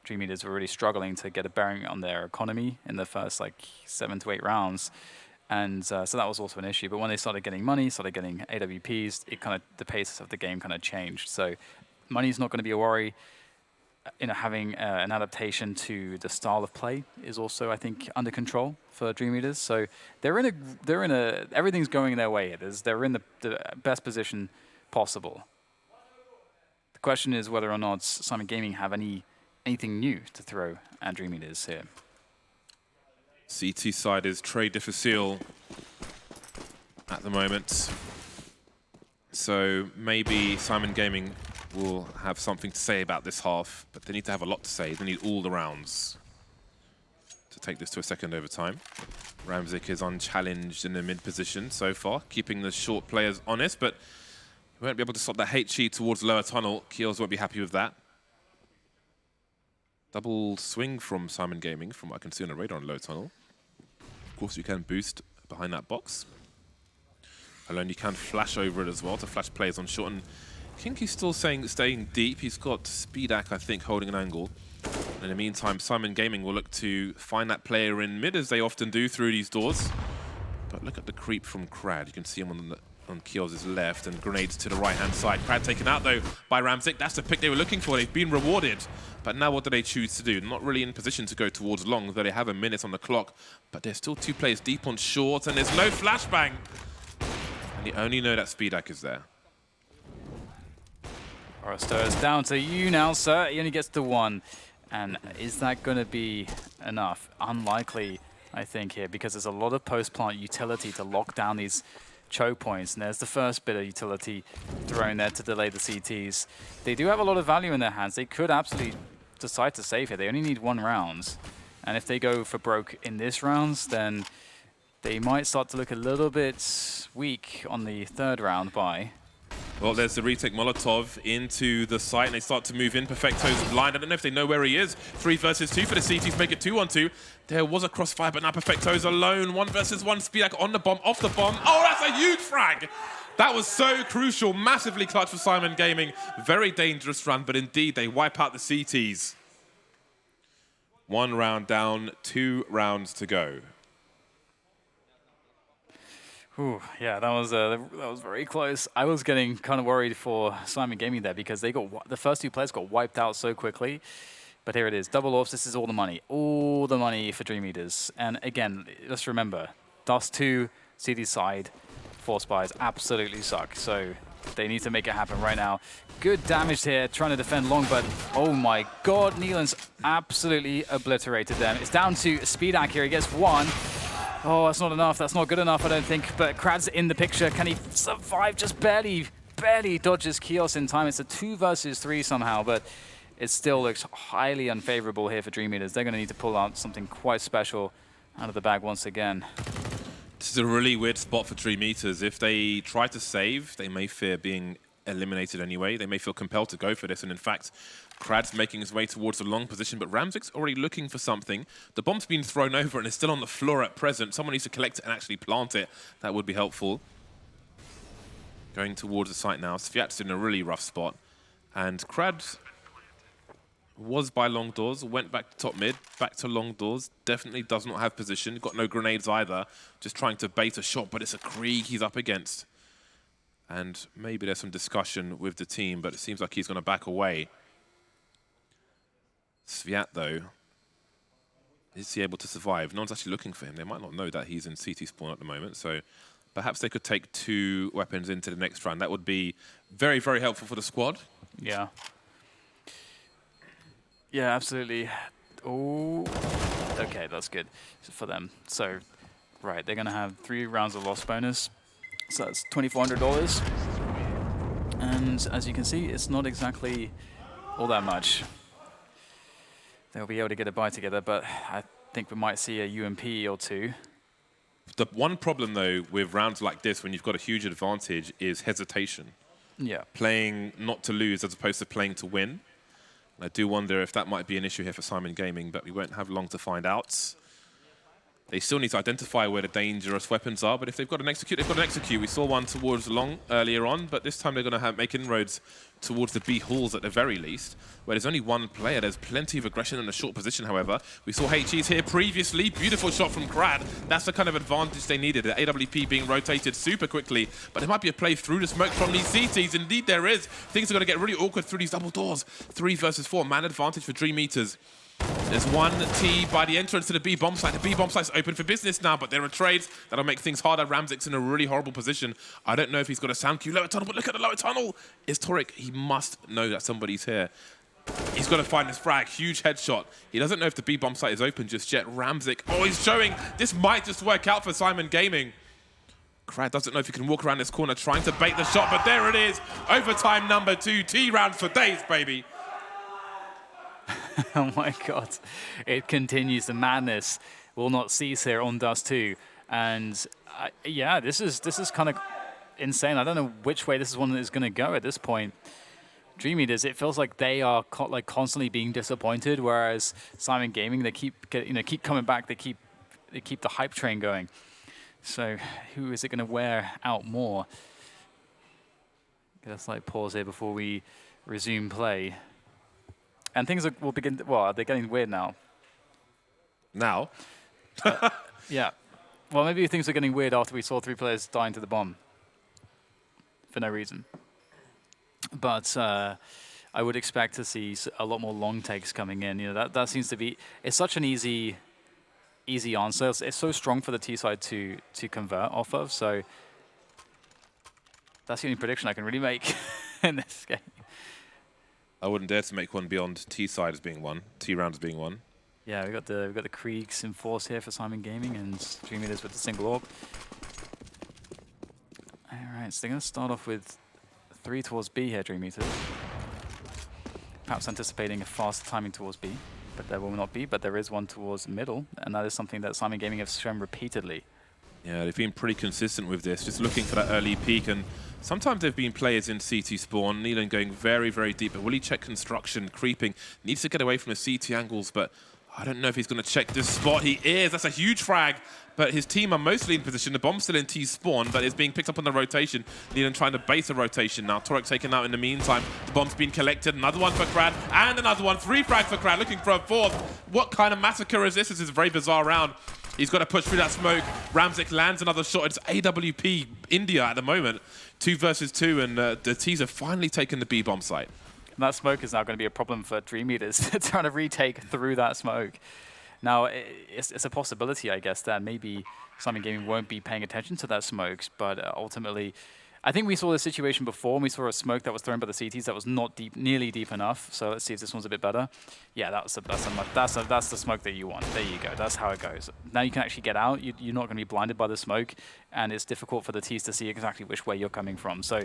Speaker 2: DreamEaters were really struggling to get a bearing on their economy in the first like 7 to 8 rounds. And so that was also an issue. But when they started getting money, started getting AWPs, it kind of, the pace of the game kind of changed. So money's not going to be a worry. You know, having an adaptation to the style of play is also, I think, under control for DreamEaters. So they're in a everything's going their way. They're in the best position possible. The question is whether or not Syman Gaming have anything new to throw at DreamEaters here.
Speaker 1: CT side is très difficile at the moment. So maybe Syman Gaming will have something to say about this half, but they need to have a lot to say. They need all the rounds to take this to a second overtime. Ramzik is unchallenged in the mid position so far, keeping the short players honest, but he won't be able to stop that HE towards lower tunnel. Keels won't be happy with that. Double swing from Syman Gaming, from what I can see on the radar on low tunnel. Of course, you can boost behind that box. Alone, you can flash over it as well to flash players on short. And Kinky's still staying deep. He's got Speedak, I think, holding an angle. And in the meantime, Syman Gaming will look to find that player in mid, as they often do through these doors. But look at the creep from Krad. You can see him on Kiel's left, and grenades to the right-hand side. Krad taken out, though, by Ramzik. That's the pick they were looking for. They've been rewarded. But now what do they choose to do? Not really in position to go towards long, though they have a minute on the clock. But there's still 2 players deep on short, and there's no flashbang. And you only know that Speedak is there.
Speaker 2: Forrester is down to you now, sir. He only gets to 1. And is that going to be enough? Unlikely, I think, here, because there's a lot of post-plant utility to lock down these choke points. And there's the first bit of utility thrown there to delay the CTs. They do have a lot of value in their hands. They could absolutely decide to save here. They only need 1 round. And if they go for broke in this rounds, then they might start to look a little bit weak on the 3rd round buy.
Speaker 1: Well, there's the retake Molotov into the site, and they start to move in. Perfecto's blind. I don't know if they know where he is. 3 versus 2 for the CTs, make it 2-on-2. There was a crossfire, but now Perfecto's alone. 1 versus 1. Speedak on the bomb, off the bomb. Oh, that's a huge frag! That was so crucial. Massively clutch for Syman Gaming. Very dangerous run, but indeed, they wipe out the CTs. 1 round down, 2 rounds to go.
Speaker 2: Ooh, yeah, that was very close. I was getting kind of worried for Syman Gaming there because they got the first 2 players got wiped out so quickly. But here it is, double orbs. This is all the money for DreamEaters. And again, just remember, Dust2, CT side, Force buys absolutely suck. So They need to make it happen right now. Good damage here, trying to defend long, but oh my god, Neelan's absolutely obliterated them. It's down to Speedak here. He gets one. Oh, that's not enough. That's not good enough, I don't think. But Krad's in the picture. Can he survive? Just barely dodges Kios in time. It's a 2 versus 3 somehow, but it still looks highly unfavorable here for DreamEaters. They're going to need to pull out something quite special out of the bag once again.
Speaker 1: This is a really weird spot for DreamEaters. If they try to save, they may fear being eliminated anyway. They may feel compelled to go for this, and in fact, Krad's making his way towards the long position, but Ramzik's already looking for something. The bomb's been thrown over and is still on the floor at present. Someone needs to collect it and actually plant it. That would be helpful. Going towards the site now. Sviat's in a really rough spot, and Krad was by long doors, went back to top mid, back to long doors, definitely does not have position, got no grenades either, just trying to bait a shot, but it's a Krieg he's up against. And maybe there's some discussion with the team, but it seems like he's going to back away. Sviat, though, is he able to survive? No one's actually looking for him. They might not know that he's in CT spawn at the moment, so perhaps they could take 2 weapons into the next round. That would be very, very helpful for the squad.
Speaker 2: Yeah. Yeah, absolutely. Oh, okay, that's good for them. So, right, they're going to have 3 rounds of loss bonus. So that's $2,400. And as you can see, it's not exactly all that much. They'll be able to get a buy together, but I think we might see a UMP or 2.
Speaker 1: The one problem, though, with rounds like this, when you've got a huge advantage, is hesitation.
Speaker 2: Yeah.
Speaker 1: Playing not to lose as opposed to playing to win. I do wonder if that might be an issue here for Syman Gaming, but we won't have long to find out. They still need to identify where the dangerous weapons are, but if they've got an execute, they've got an execute. We saw one towards long earlier on, but this time they're going to make inroads towards the B halls at the very least, where there's only one player. There's plenty of aggression in a short position, however. We saw HEs here previously. Beautiful shot from Krad. That's the kind of advantage they needed. The AWP being rotated super quickly, but there might be a play through the smoke from these CTs. Indeed, there is. Things are going to get really awkward through these double doors. 3 versus 4. Man advantage for DreamEaters. There's one T by the entrance to the B bomb site. The B bomb site's open for business now, but there are trades that'll make things harder. Ramzik's in a really horrible position. I don't know if he's got a sound cue. Lower tunnel, but look at the lower tunnel. It's Torek. He must know that somebody's here. He's got to find this frag. Huge headshot. He doesn't know if the B bomb site is open just yet. Ramzik. Oh, he's showing. This might just work out for Syman Gaming. Krad doesn't know if he can walk around this corner trying to bait the shot, but there it is. Overtime number 2. T rounds for days, baby.
Speaker 2: Oh my god. It continues. The madness will not cease here on Dust2. And yeah, this is kind of insane. I don't know which way this one is going to go at this point. DreamEaters, it feels like they are constantly being disappointed, whereas Syman Gaming, they keep coming back. They keep the hype train going. So who is it going to wear out more? Get a slight pause here before we resume play. And things will begin. Well, they're getting weird now.
Speaker 1: Now?
Speaker 2: Yeah. Well, maybe things are getting weird after we saw 3 players dying to the bomb for no reason. But I would expect to see a lot more long takes coming in. You know, that seems to be. It's such an easy answer. It's so strong for the T side to convert off of. So that's the only prediction I can really make in this game.
Speaker 1: I wouldn't dare to make one beyond T side as being one, T round as being one.
Speaker 2: Yeah, we've got the Kriegs in force here for Syman Gaming and DreamEaters with the single orb. All right, so they're going to start off with 3 towards B here, DreamEaters. Perhaps anticipating a fast timing towards B, but there will not be. But there is one towards middle, and that is something that Syman Gaming have shown repeatedly.
Speaker 1: Yeah, they've been pretty consistent with this, just looking for that early peak. And sometimes there have been players in CT spawn, Neelan going very, very deep. But will he check construction, creeping? Needs to get away from the CT angles, but I don't know if he's going to check this spot. He is. That's a huge frag. But his team are mostly in position. The bomb's still in T spawn, but it's being picked up on the rotation. Neelan trying to base a rotation now. Torek taken out in the meantime. The bomb's been collected. Another one for Krad, and another one. 3 frags for Krad, looking for a 4th. What kind of massacre is this? This is a very bizarre round. He's got to push through that smoke. Ramzik lands another shot. It's AWP India at the moment. 2 versus 2, and the T's have finally taken the B bomb site.
Speaker 2: And that smoke is now going to be a problem for DreamEaters, trying to retake through that smoke. Now, it's a possibility, I guess, that maybe Syman Gaming won't be paying attention to that smoke, but ultimately, I think we saw this situation before, and we saw a smoke that was thrown by the CTs that was not deep, nearly deep enough. So let's see if this one's a bit better. Yeah, that's the smoke that you want. There you go. That's how it goes. Now you can actually get out. You're not going to be blinded by the smoke, and it's difficult for the Ts to see exactly which way you're coming from. So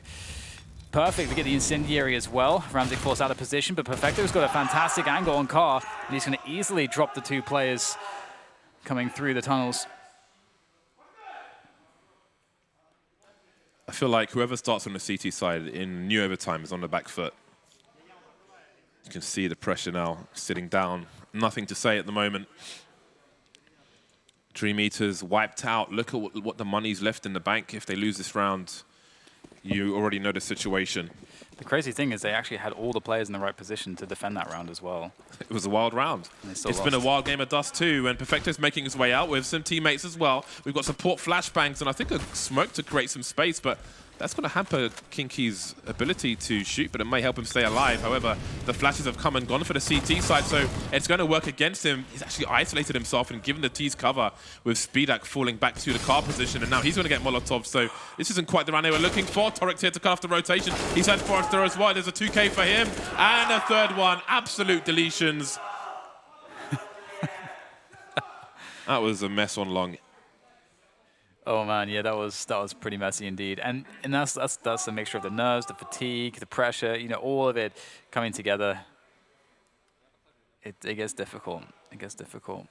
Speaker 2: perfect. We get the incendiary as well. Ramzik forced out of position, but Perfecto's got a fantastic angle on Car, and he's going to easily drop the 2 players coming through the tunnels.
Speaker 1: I feel like whoever starts on the CT side in new overtime is on the back foot. You can see the pressure now sitting down. Nothing to say at the moment. DreamEaters wiped out. Look at what the money's left in the bank. If they lose this round, you already know the situation.
Speaker 2: The crazy thing is they actually had all the players in the right position to defend that round as well.
Speaker 1: It was a wild round. It's been a wild game of Dust2, and Perfecto's making his way out with some teammates as well. We've got support flashbangs, and I think a smoke to create some space, but that's going to hamper Kinky's ability to shoot, but it may help him stay alive. However, the flashes have come and gone for the CT side, so it's going to work against him. He's actually isolated himself and given the T's cover with Speedak falling back to the car position, and now he's going to get Molotov, so this isn't quite the round they were looking for. Torek here to cut off the rotation. He's had Forrester as well. There's a 2K for him, and a third one. Absolute deletions. That was a mess on long.
Speaker 2: Oh man, yeah, that was pretty messy indeed, and that's a mixture of the nerves, the fatigue, the pressure, you know, all of it coming together. It gets difficult. It gets difficult,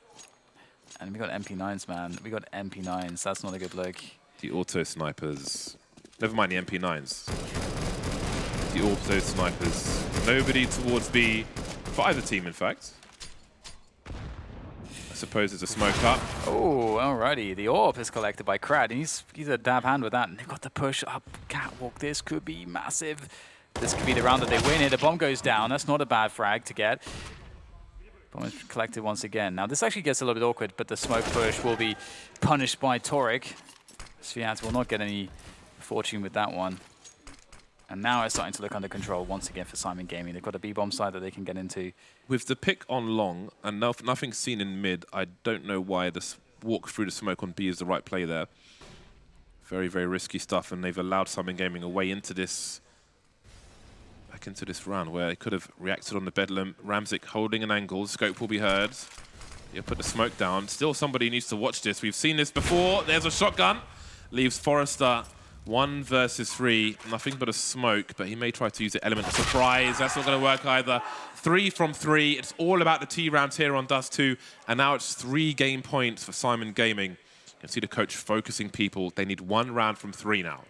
Speaker 2: and we got MP9s, man. We got MP9s. That's not a good look.
Speaker 1: The auto snipers. Never mind the MP9s. The auto snipers. Nobody towards B for either team, in fact. I suppose there's a smoke up.
Speaker 2: Oh, alrighty. The AWP is collected by Krad, and he's a dab hand with that. And they've got the push up catwalk. This could be massive. This could be the round that they win here. The bomb goes down. That's not a bad frag to get. Bomb is collected once again. Now, this actually gets a little bit awkward, but the smoke push will be punished by Torek. Sviat will not get any fortune with that one. And now it's starting to look under control once again for Syman Gaming. They've got a B-bomb side that they can get into.
Speaker 1: With the pick on long and nothing seen in mid, I don't know why this walk through the smoke on B is the right play there. Very, very risky stuff, and they've allowed Syman Gaming a way into this, back into this round where they could have reacted on the Bedlam. Ramzik holding an angle. Scope will be heard. He'll put the smoke down. Still somebody needs to watch this. We've seen this before. There's a shotgun. Leaves Forrester 1 versus 3, nothing but a smoke, but he may try to use the element of surprise. That's not going to work either. 3 from 3. It's all about the T rounds here on Dust2, and now it's 3 game points for Syman Gaming. You can see the coach focusing people. They need 1 round from 3 now.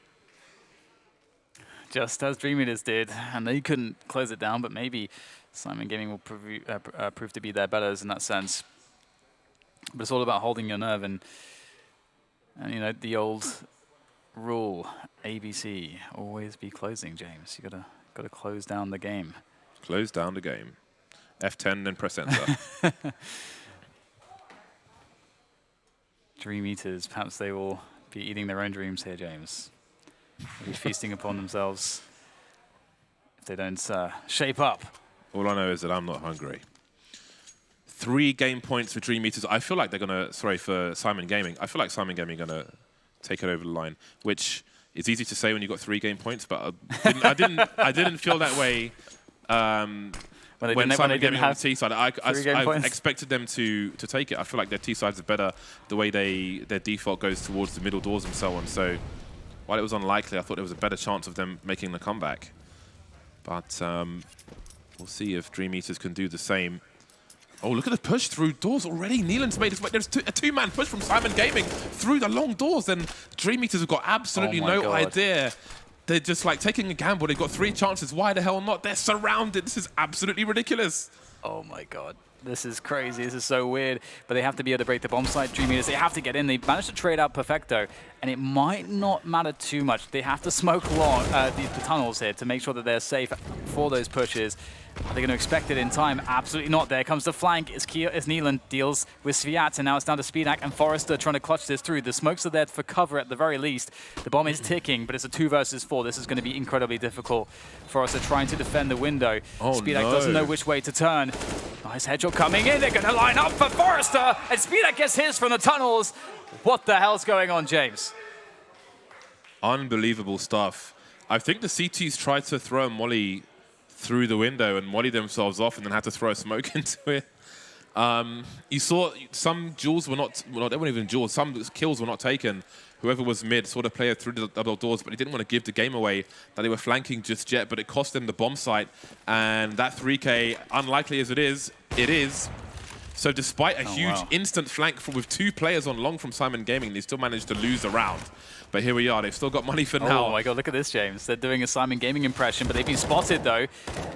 Speaker 2: Just as DreamEaters did, and they couldn't close it down, but maybe Syman Gaming will prove to be their betters in that sense. But it's all about holding your nerve, and you know, the old rule, ABC, always be closing, James. You gotta close down the game.
Speaker 1: Close down the game. F10, then press enter.
Speaker 2: DreamEaters, perhaps they will be eating their own dreams here, James. They'll be feasting upon themselves if they don't shape up.
Speaker 1: All I know is that I'm not hungry. 3 game points for DreamEaters. I feel like they're gonna, sorry, for Syman Gaming. I feel like Syman Gaming are gonna take it over the line, which is easy to say when you've got 3 game points, but I didn't feel that way when Syman Gaming on the T side. I expected them to take it. I feel like their T sides are better, the way their default goes towards the middle doors and so on. So while it was unlikely, I thought there was a better chance of them making the comeback. But we'll see if DreamEaters can do the same. Oh, look at the push through doors already. Neelan's made his way. There's a 2-man push from Syman Gaming through the long doors, and DreamEaters have got absolutely no idea. They're just like taking a gamble. They've got 3 chances. Why the hell not? They're surrounded. This is absolutely ridiculous.
Speaker 2: Oh my god. This is crazy. This is so weird. But they have to be able to break the bomb site. DreamEaters, they have to get in. They managed to trade out Perfecto, and it might not matter too much. They have to smoke along the tunnels here to make sure that they're safe for those pushes. Are they going to expect it in time? Absolutely not. There comes the flank as Neelan deals with Sviat, and now it's down to Speedak and Forrester trying to clutch this through. The smokes are there for cover at the very least. The bomb is ticking, but it's a 2 versus 4. This is going to be incredibly difficult. Forrester trying to defend the window.
Speaker 1: Oh,
Speaker 2: Speedak doesn't know which way to turn. Nice headshot coming in. They're going to line up for Forrester, and Speedak gets his from the tunnels. What the hell's going on, James?
Speaker 1: Unbelievable stuff. I think the CTs tried to throw a molly through the window and molly themselves off and then had to throw a smoke into it. You saw some duels were not, well, they weren't even duels, some kills were not taken. Whoever was mid saw the player through the double doors, but he didn't want to give the game away that they were flanking just yet, but it cost them the bomb site. And that 3K, unlikely as it is, So despite a huge instant flank with 2 players on long from Syman Gaming, they still managed to lose the round. But here we are, they've still got money for now.
Speaker 2: Oh my god, look at this, James. They're doing a Syman Gaming impression, but they've been spotted though.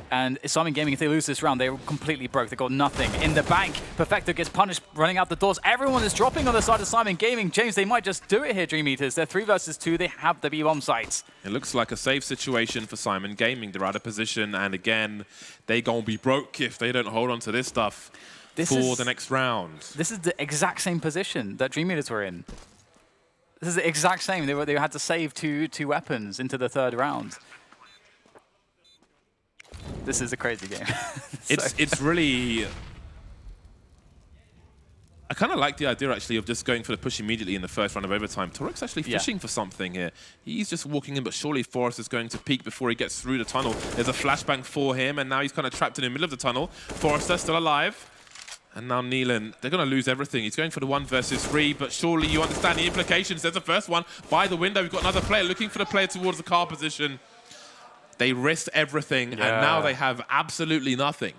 Speaker 2: And Syman Gaming, if they lose this round, they're completely broke. They've got nothing. In the bank, Perfecto gets punished, running out the doors. Everyone is dropping on the side of Syman Gaming. James, they might just do it here, DreamEaters. They're 3 versus 2, they have the B-bomb sites.
Speaker 1: It looks like a safe situation for Syman Gaming. They're out of position, and again, they gonna be broke if they don't hold on to this stuff for the next round.
Speaker 2: This is the exact same position that DreamEaters were in. This is the exact same. They had to save two weapons into the 3rd round. This is a crazy game.
Speaker 1: It's really... I kind of like the idea, actually, of just going for the push immediately in the 1st round of overtime. Torok's actually fishing for something here. He's just walking in, but surely Forrest is going to peek before he gets through the tunnel. There's a flashbang for him, and now he's kind of trapped in the middle of the tunnel. Forrester's still alive. And now Neelan, they're going to lose everything. He's going for the 1 versus 3, but surely you understand the implications. There's the first one by the window. We've got another player looking for the player towards the car position. They risked everything, and now they have absolutely nothing.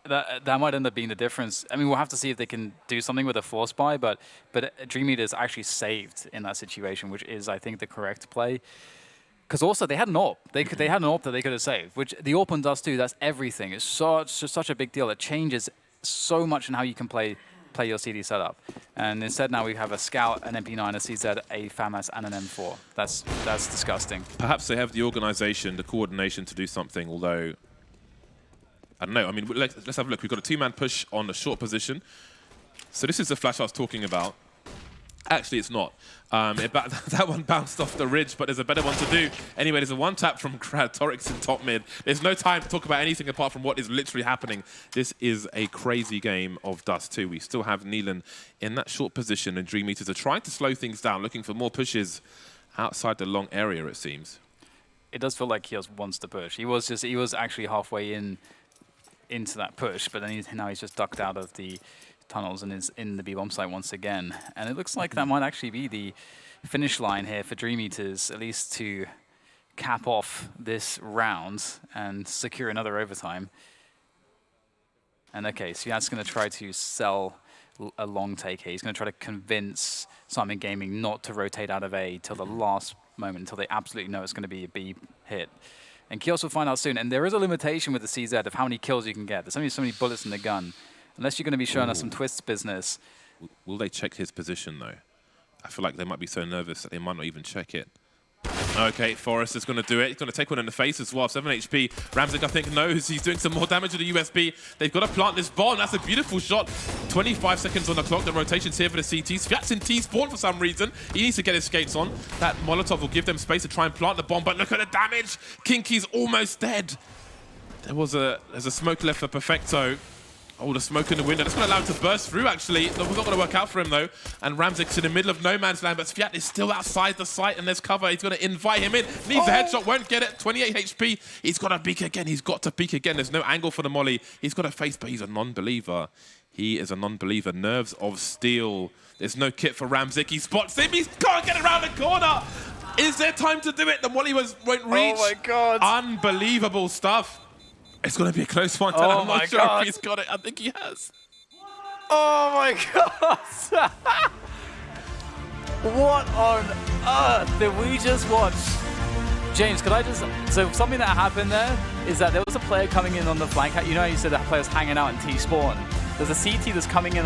Speaker 2: That might end up being the difference. I mean, we'll have to see if they can do something with a force buy, but DreamEaters actually saved in that situation, which is, I think, the correct play. Because also, they had an AWP. They had an AWP that they could have saved, which the AWP on Dust2, that's everything. It's such a big deal. It changes so much in how you can play your CD setup. And instead now we have a Scout, an MP9, a CZ, a FAMAS, and an M4. That's disgusting.
Speaker 1: Perhaps they have the organization, the coordination to do something, although... I don't know. I mean, let's have a look. We've got a 2-man push on a short position. So this is the flash I was talking about. Actually, it's not. That one bounced off the ridge, but there's a better one to do. Anyway, there's a 1-tap from Krad. Torix in top mid. There's no time to talk about anything apart from what is literally happening. This is a crazy game of Dust2. We still have Neelan in that short position, and DreamEaters are trying to slow things down, looking for more pushes outside the long area, it seems.
Speaker 2: It does feel like he wants to push. He was actually halfway into that push, but then now he's just ducked out of the tunnels and is in the B-bomb site once again. And it looks like that might actually be the finish line here for DreamEaters, at least to cap off this round and secure another overtime. And okay, so that's going to try to sell a long take here. He's going to try to convince Syman Gaming not to rotate out of A till the last moment, until they absolutely know it's going to be a B hit. And Kios will find out soon. And there is a limitation with the CZ of how many kills you can get. There's only so many bullets in the gun. Unless you're going to be showing us some twists business.
Speaker 1: Will they check his position, though? I feel like they might be so nervous that they might not even check it. Okay, Forrest is going to do it. He's going to take one in the face as well. 7 HP. Ramzik, I think, knows he's doing some more damage with the USB. They've got to plant this bomb. That's a beautiful shot. 25 seconds on the clock. The rotation's here for the CT. Sviat's in T-spawn for some reason. He needs to get his skates on. That Molotov will give them space to try and plant the bomb, but look at the damage. Kinky's almost dead. There's a smoke left for Perfecto. Oh, the smoke in the window. That's going to allow him to burst through, actually. That was not going to work out for him, though. And Ramzik's in the middle of no man's land, but Sviat is still outside the site, and there's cover. He's going to invite him in. Needs a headshot, won't get it. 28 HP. He's got to peek again. He's got to peek again. There's no angle for the molly. He's got a face, but he's a non-believer. He is a non-believer. Nerves of steel. There's no kit for Ramzik. He spots him. He can't get around the corner. Is there time to do it? The molly won't reach.
Speaker 2: Oh, my God.
Speaker 1: Unbelievable stuff. It's going to be a close one.
Speaker 2: Oh,
Speaker 1: I'm not sure if he's got it. I think he has.
Speaker 2: Oh my God! What on earth did we just watch? James, could I just... So something that happened there is that there was a player coming in on the flank. You know how you said that player's hanging out in T-spawn? There's a CT that's coming in